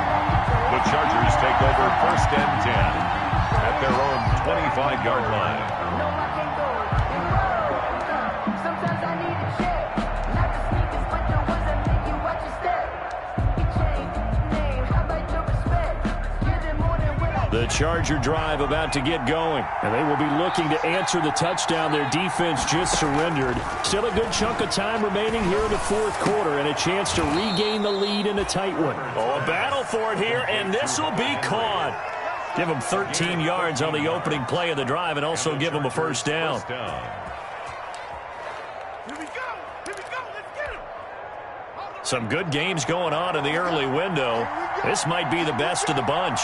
The Chargers take over 1st and 10 at their own 25-yard line. The Charger drive about to get going, and they will be looking to answer the touchdown their defense just surrendered. Still a good chunk of time remaining here in the 4th quarter and a chance to regain the lead in a tight one. Oh, a battle for it here, and this will be caught. Give them 13 yards on the opening play of the drive and also give them a first down. Some good games going on in the early window. This might be the best of the bunch.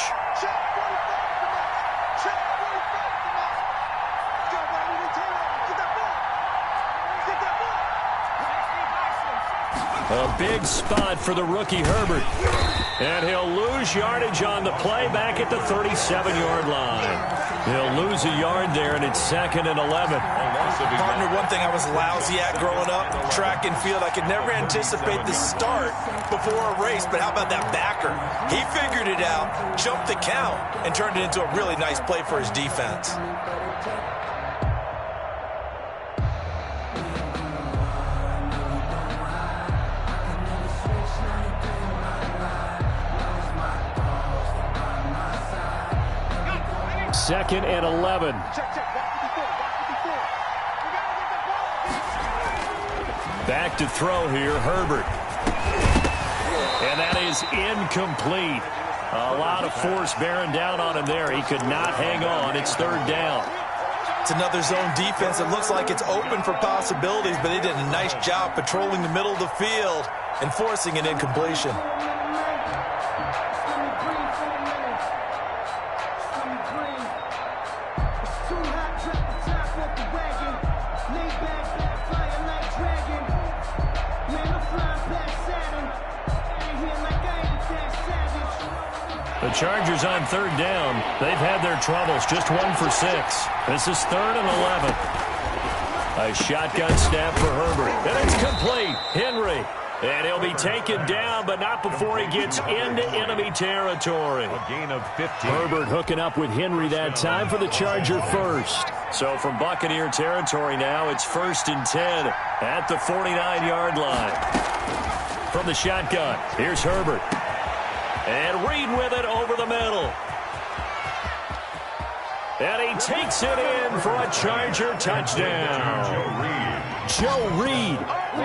A big spot for the rookie Herbert. And he'll lose yardage on the play back at the 37-yard line. He'll lose a yard there, and it's 2nd and 11. Partner, one thing I was lousy at growing up, track and field. I could never anticipate the start before a race, but how about that backer? He figured it out, jumped the count, and turned it into a really nice play for his defense. Second and 11. Back to throw here, Herbert. And that is incomplete. A lot of force bearing down on him there. He could not hang on. It's 3rd down. It's another zone defense. It looks like it's open for possibilities, but they did a nice job patrolling the middle of the field and forcing an incompletion. The Chargers on 3rd down. They've had their troubles. Just 1 for 6. This is 3rd and 11. A shotgun snap for Herbert. And it's complete. Henry. And he'll be taken down, but not before he gets into enemy territory. A gain of 15. Herbert hooking up with Henry that time for the Charger first. So from Buccaneer territory now, it's 1st and 10 at the 49-yard line. From the shotgun, here's Herbert. And Reed with it over the middle. And he takes it in for a Charger touchdown. Joe Reed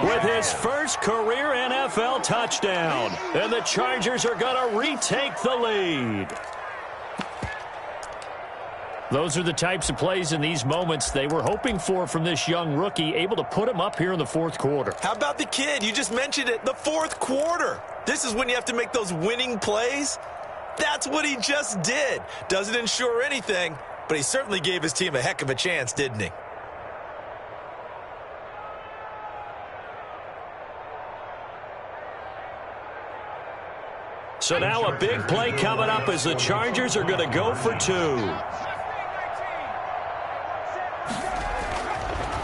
with his first career NFL touchdown. And the Chargers are going to retake the lead. Those are the types of plays in these moments they were hoping for from this young rookie, able to put him up here in the 4th quarter. How about the kid? You just mentioned it, the 4th quarter. This is when you have to make those winning plays. That's what he just did. Doesn't ensure anything, but he certainly gave his team a heck of a chance, didn't he? So now a big play coming up as the Chargers are going to go for 2.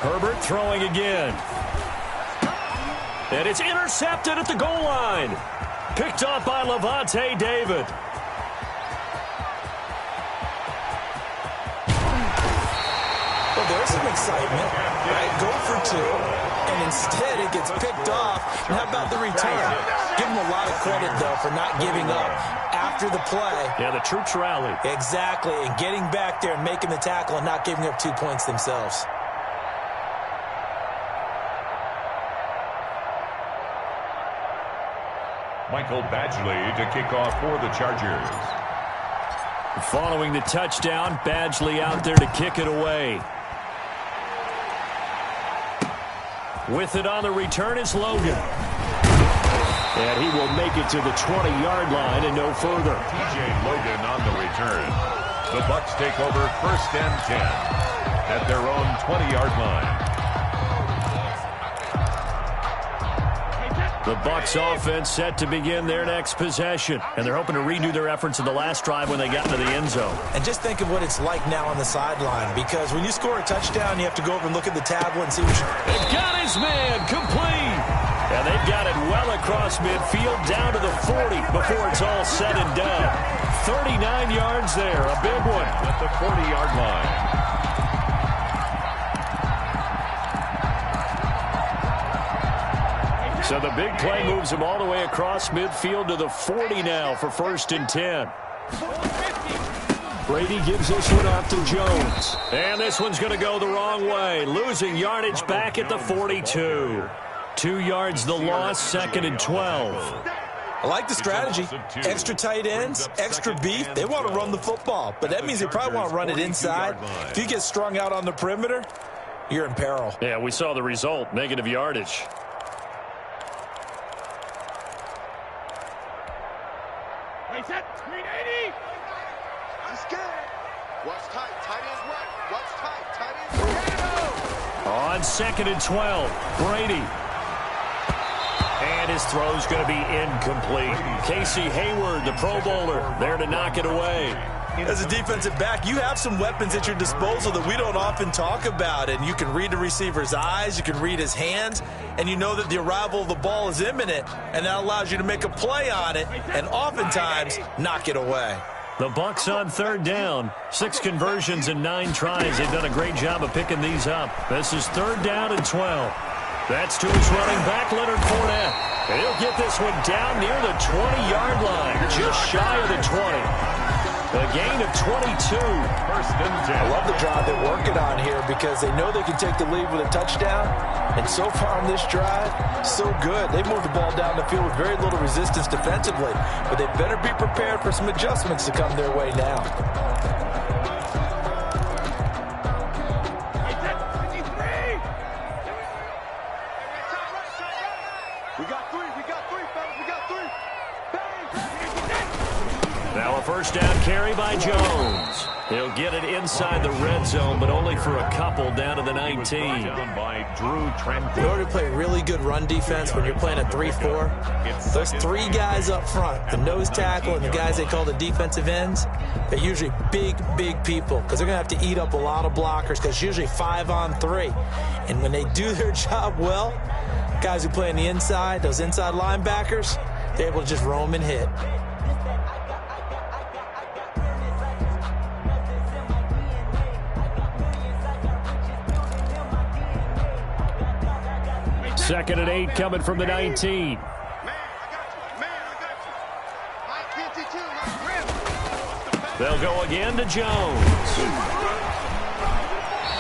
Herbert throwing again. And it's intercepted at the goal line. Picked off by Levante David. Well, there's some excitement, right? Go for 2, and instead it gets picked off. And how about the return? Give him a lot of credit, though, for not giving up after the play. Yeah, the troops rallied. Exactly, and getting back there and making the tackle and not giving up 2 points themselves. Michael Badgley to kick off for the Chargers. Following the touchdown, Badgley out there to kick it away. With it on the return is Logan. And he will make it to the 20-yard line and no further. TJ Logan on the return. The Bucs take over 1st and 10 at their own 20-yard line. The Bucs offense set to begin their next possession. And they're hoping to redo their efforts in the last drive when they got into the end zone. And just think of what it's like now on the sideline, because when you score a touchdown, you have to go over and look at the tablet and see what They've got his man complete. And they've got it well across midfield down to the 40 before it's all said and done. 39 yards there, a big one. At the 40-yard line. So the big play moves him all the way across midfield to the 40 now for 1st and 10. Brady gives this one off to Jones. And this one's going to go the wrong way. Losing yardage back at the 42. 2 yards the loss, 2nd and 12. I like the strategy. Extra tight ends, extra beef. They want to run the football, but that means they probably want to run it inside. If you get strung out on the perimeter, you're in peril. Yeah, we saw the result, negative yardage. On 2nd and 12, Brady. And his throw's going to be incomplete. Casey Hayward, the Pro Bowler, there to knock it away. As a defensive back, you have some weapons at your disposal that we don't often talk about. And you can read the receiver's eyes, you can read his hands, and you know that the arrival of the ball is imminent. And that allows you to make a play on it and oftentimes knock it away. The Bucs on third down. 6 conversions and 9 tries. They've done a great job of picking these up. This is third down and 12. That's to his running back, Leonard Fournette. And he'll get this one down near the 20-yard line, just shy of the 20. A gain of 22. First and 10. I love the drive they're working on here because they know they can take the lead with a touchdown. And so far on this drive, so good. They've moved the ball down the field with very little resistance defensively. But they better be prepared for some adjustments to come their way now. Now a first down carry by Jones. He'll get it inside the red zone, but only for a couple down to the 19. Down by Drew Tranquil. In order to play really good run defense when you're playing a 3-4, those 3 guys up front, the nose tackle and the guys they call the defensive ends, they're usually big, big people because they're going to have to eat up a lot of blockers because it's usually 5-on-3. And when they do their job well, guys who play on the inside, those inside linebackers, they're able to just roam and hit. Second and 8 coming from the 19. They'll go again to Jones.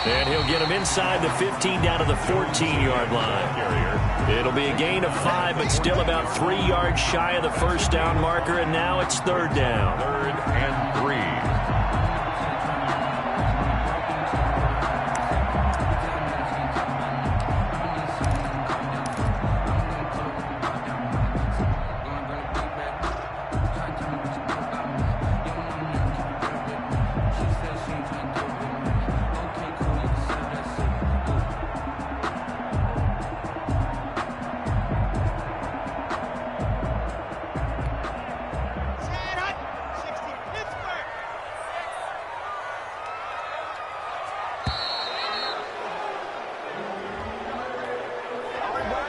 And he'll get him inside the 15 down to the 14-yard line. It'll be a gain of 5, but still about 3 yards shy of the first down marker, and now it's third down. Third and 3.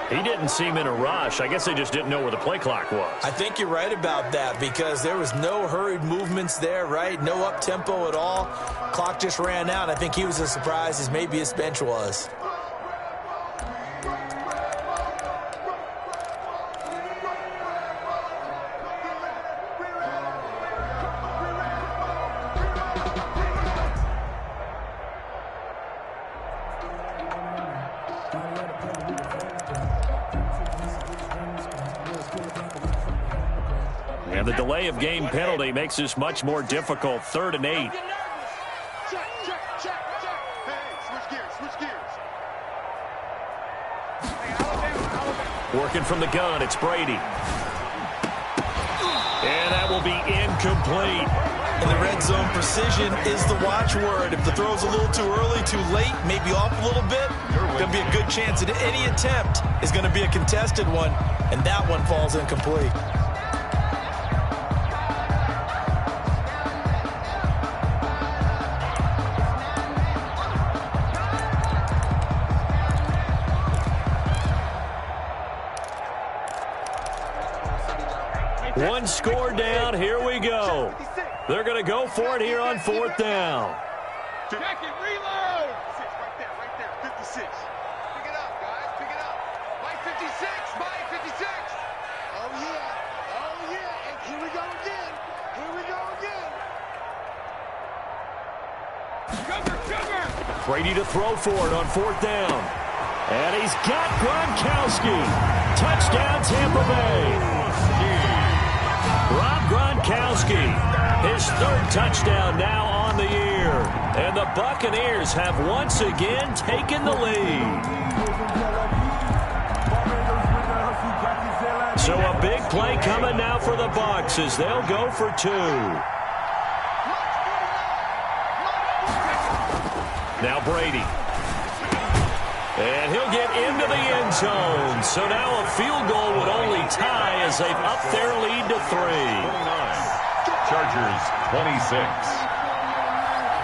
He didn't seem in a rush. I guess they just didn't know where the play clock was. I think you're right about that because there was no hurried movements there, right? No up-tempo at all. Clock just ran out. I think he was as surprised as maybe his bench was. And the delay of game penalty makes this much more difficult. Third and 8. Check. Hey, switch gears. Working from the gun, it's Brady. And that will be incomplete. In the red zone, precision is the watchword. If the throw's a little too early, too late, maybe off a little bit, there'll be a good chance that any attempt is going to be a contested one, and that one falls incomplete. One score down. Here we go. They're going to go for it here on fourth down. Check it, reload. Right there, 56. Pick it up, guys, pick it up. By 56, by 56. Oh, yeah. And here we go again. Sugar. Brady to throw for it on fourth down. And he's got Gronkowski. Touchdown, Tampa Bay. Rob Gronkowski, his third touchdown now on the year. And the Buccaneers have once again taken the lead. So a big play coming now for the Bucs as they'll go for 2. Now Brady. And he'll get into the end zone. So now a field goal would only tie as they've upped their lead to 3. 29. Chargers 26.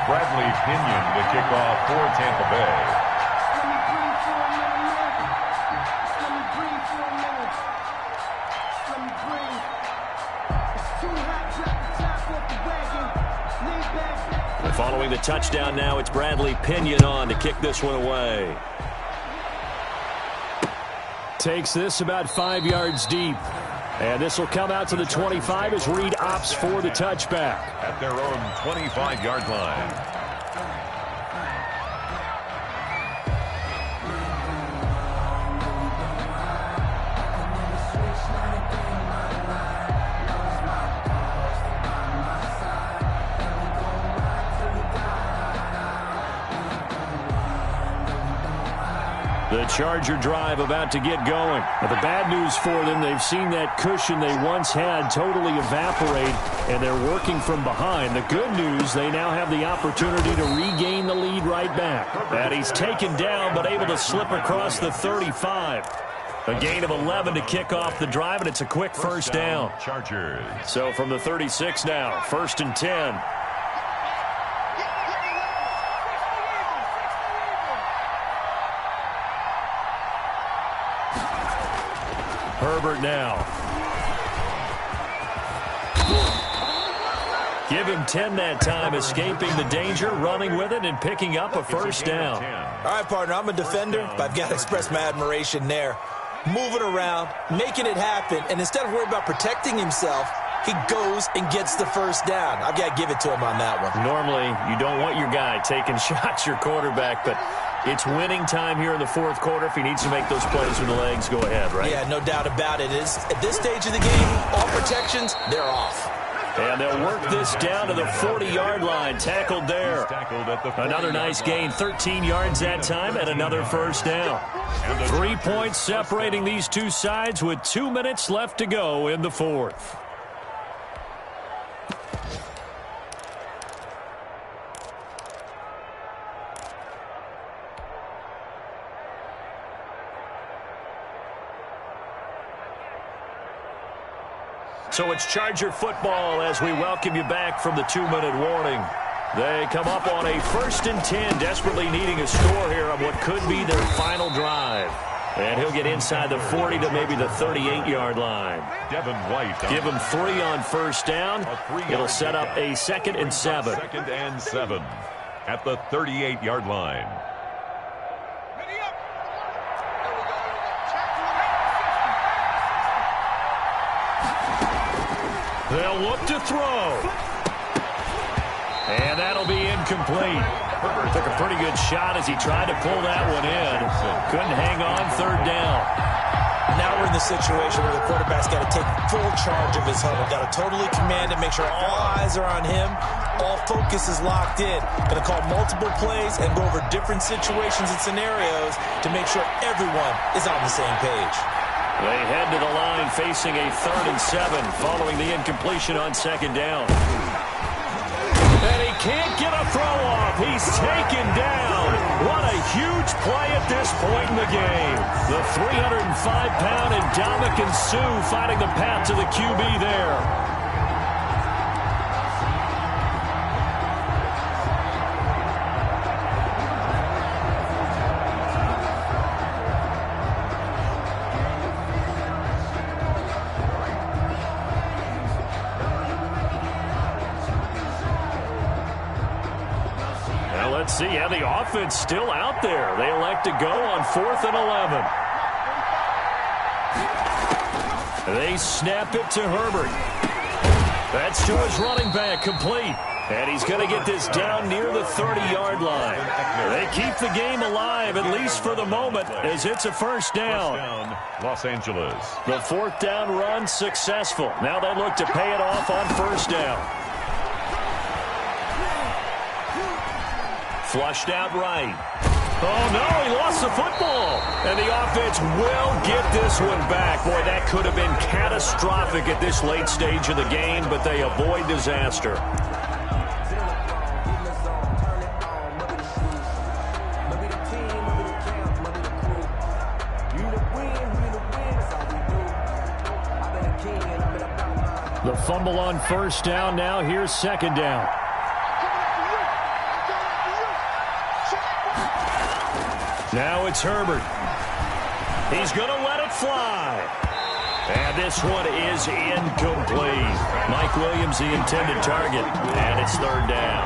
Bradley Pinion to kick off for Tampa Bay. Following the touchdown now, it's Bradley Pinion on to kick this one away. Takes this about 5 yards deep. And this will come out to the 25 as Reed opts for the touchback. At their own 25-yard line. The Charger drive about to get going. But the bad news for them, they've seen that cushion they once had totally evaporate, and they're working from behind. The good news, they now have the opportunity to regain the lead right back. And he's taken down, but able to slip across the 35. A gain of 11 to kick off the drive, and it's a quick first down. Chargers. So from the 36 now, 1st and 10. Herbert now. Give him 10 that time, escaping the danger, running with it, and picking up a first down. All right, partner, I'm a defender, but I've got to express my admiration there. Moving around, making it happen, and instead of worrying about protecting himself, he goes and gets the first down. I've got to give it to him on that one. Normally, you don't want your guy taking shots, your quarterback, but it's winning time here in the fourth quarter. If he needs to make those plays with the legs, go ahead, right? Yeah, no doubt about it. At this stage of the game, all protections, they're off. And they'll work this down to the 40-yard line. Tackled there. Another nice gain, 13 yards that time, and another first down. 3 points separating these two sides with 2 minutes left to go in the fourth. So it's Charger football as we welcome you back from the 2-minute warning. They come up on a 1st and 10, desperately needing a score here on what could be their final drive. And he'll get inside the 40 to maybe the 38-yard line. Devin White. Give him 3 on first down. It'll set up a 2nd and 7. 2nd and 7 at the 38-yard line. They'll look to throw. And that'll be incomplete. Took a pretty good shot as he tried to pull that one in. Couldn't hang on, 3rd down. Now we're in the situation where the quarterback's got to take full charge of his huddle. Got to totally command it, make sure all eyes are on him. All focus is locked in. Going to call multiple plays and go over different situations and scenarios to make sure everyone is on the same page. They head to the line facing a 3rd and 7 following the incompletion on 2nd down. And he can't get a throw off. He's taken down. What a huge play at this point in the game. The 305-pound Ndamukong Suh finding the path to the QB there. Let's see how the offense still out there. They elect to go on 4th and 11. They snap it to Herbert. That's to his running back, complete. And he's going to get this down near the 30-yard line. They keep the game alive, at least for the moment, as it's a first down. Los Angeles. The 4th down run successful. Now they look to pay it off on 1st down. Flushed out right. Oh, no, he lost the football. And the offense will get this one back. Boy, that could have been catastrophic at this late stage of the game, but they avoid disaster. The fumble on first down. Now here's second down. Now it's Herbert. He's going to let it fly. And this one is incomplete. Mike Williams, the intended target, and it's third down.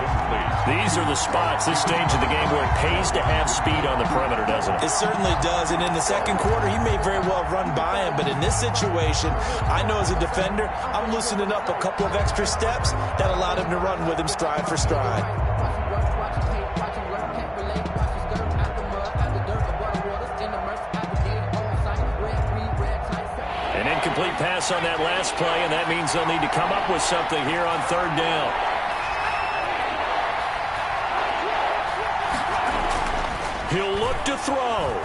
These are the spots, this stage of the game, where it pays to have speed on the perimeter, doesn't it? It certainly does, and in the second quarter, he may very well run by him, but in this situation, I know as a defender, I'm loosening up a couple of extra steps that allowed him to run with him stride for stride. An incomplete pass on that last play, and that means they'll need to come up with something here on third down. He'll look to throw.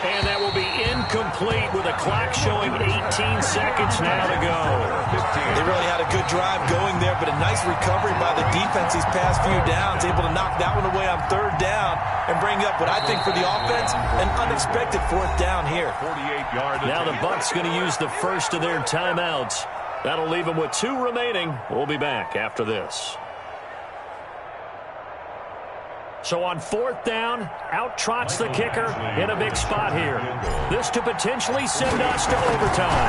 And that will be incomplete with a clock showing 18 seconds now to go. They really had a good drive going there, but a nice recovery by the defense these past few downs, able to knock that one away on third down and bring up what I think for the offense, an unexpected fourth down here. 48 yards. Now the Bucs going to use the first of their timeouts. That'll leave them with 2 remaining. We'll be back after this. So on fourth down, out trots the kicker in a big spot here. This to potentially send us to overtime.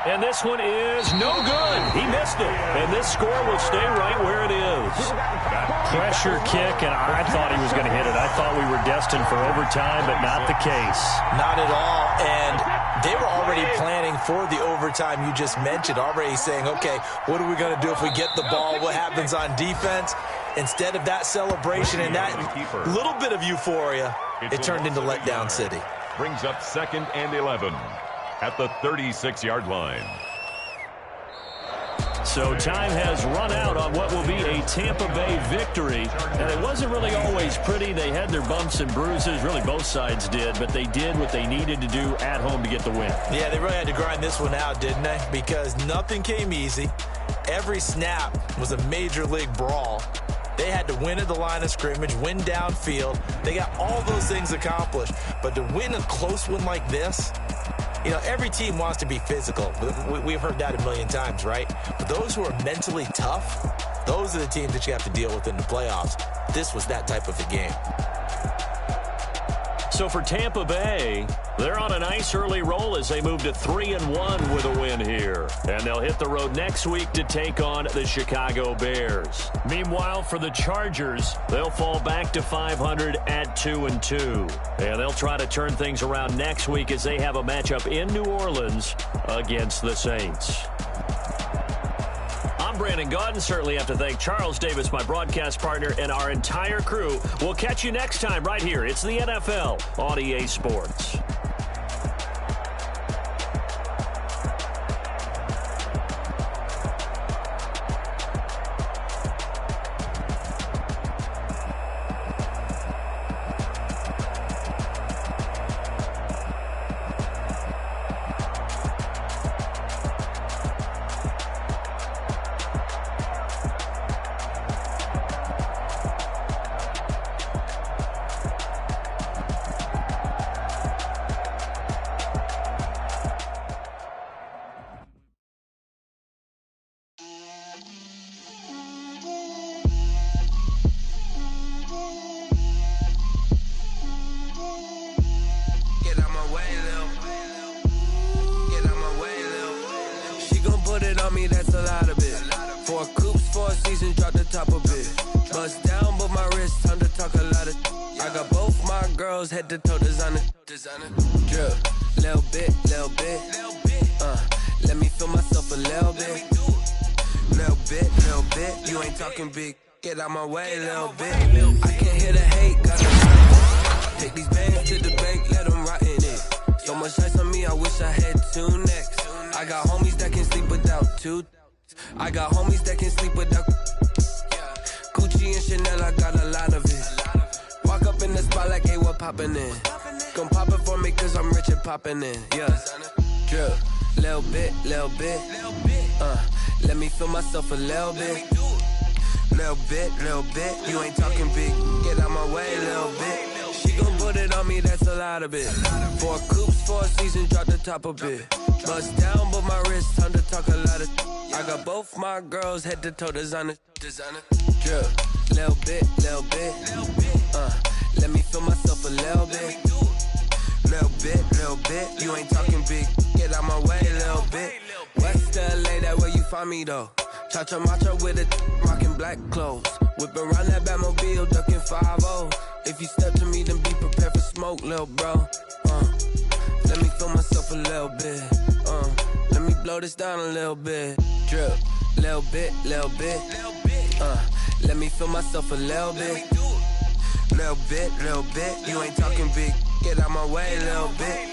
And this one is no good. He missed it. And this score will stay right where it is. Pressure kick, and I thought he was going to hit it. I thought we were destined for overtime, but not the case. Not at all. And they were already planning for the overtime you just mentioned, already saying, okay, what are we going to do if we get the ball? What happens on defense? Instead of that celebration and that little bit of euphoria, it turned into letdown city. Brings up 2nd and 11 at the 36-yard line. So time has run out on what will be a Tampa Bay victory. And it wasn't really always pretty. They had their bumps and bruises. Really, both sides did. But they did what they needed to do at home to get the win. Yeah, they really had to grind this one out, didn't they? Because nothing came easy. Every snap was a major league brawl. They had to win at the line of scrimmage, win downfield. They got all those things accomplished. But to win a close one like this, you know, every team wants to be physical. We've heard that a million times, right? But those who are mentally tough, those are the teams that you have to deal with in the playoffs. This was that type of a game. So for Tampa Bay, they're on a nice early roll as they move to 3-1 with a win here. And they'll hit the road next week to take on the Chicago Bears. Meanwhile, for the Chargers, they'll fall back to 500 at 2-2. And they'll try to turn things around next week as they have a matchup in New Orleans against the Saints. I'm Brandon Gaudin. Certainly have to thank Charles Davis, my broadcast partner, and our entire crew. We'll catch you next time right here. It's the NFL on EA Sports. Head to toe designer. Drip, little bit. Let me feel myself a little bit. Little bit. You ain't talking big. Get out my way, little bit. I can't hear the hate. Gotta take these bands to the bank. Let them rot in it. So much ice on me. I wish I had 2 necks. I got homies that can sleep without 2. I got homies that can sleep without Gucci and Chanel. I got a lot of it. Walk up in the spot like, hey, what poppin' in? Gon' pop it for me cause I'm rich and poppin' in, yeah. Drip, little bit. Let me feel myself a little bit. Little bit. You ain't talking big. Get out my way, little bit. She gon' put it on me. me, that's a lot of it. 4 coops, 4 seasons, drop the top a bit. Bust down, but my wrist, time to talk a lot of. I got both my girls head to toe designer. Drip, little bit. Let me feel myself a little bit. Little bit. You ain't talking big. Get out my way, little bit. West LA, that where you find me though. Cha-cha matcha with a rockin' black clothes. Whip around that Batmobile, ducking 5-0. If you step to me, then be prepared for smoke, little bro. Let me feel myself a little bit. Let me blow this down a little bit. Drip, little bit. Let me feel myself a little bit. Little bit. You ain't talking big. Get out my way, little bit.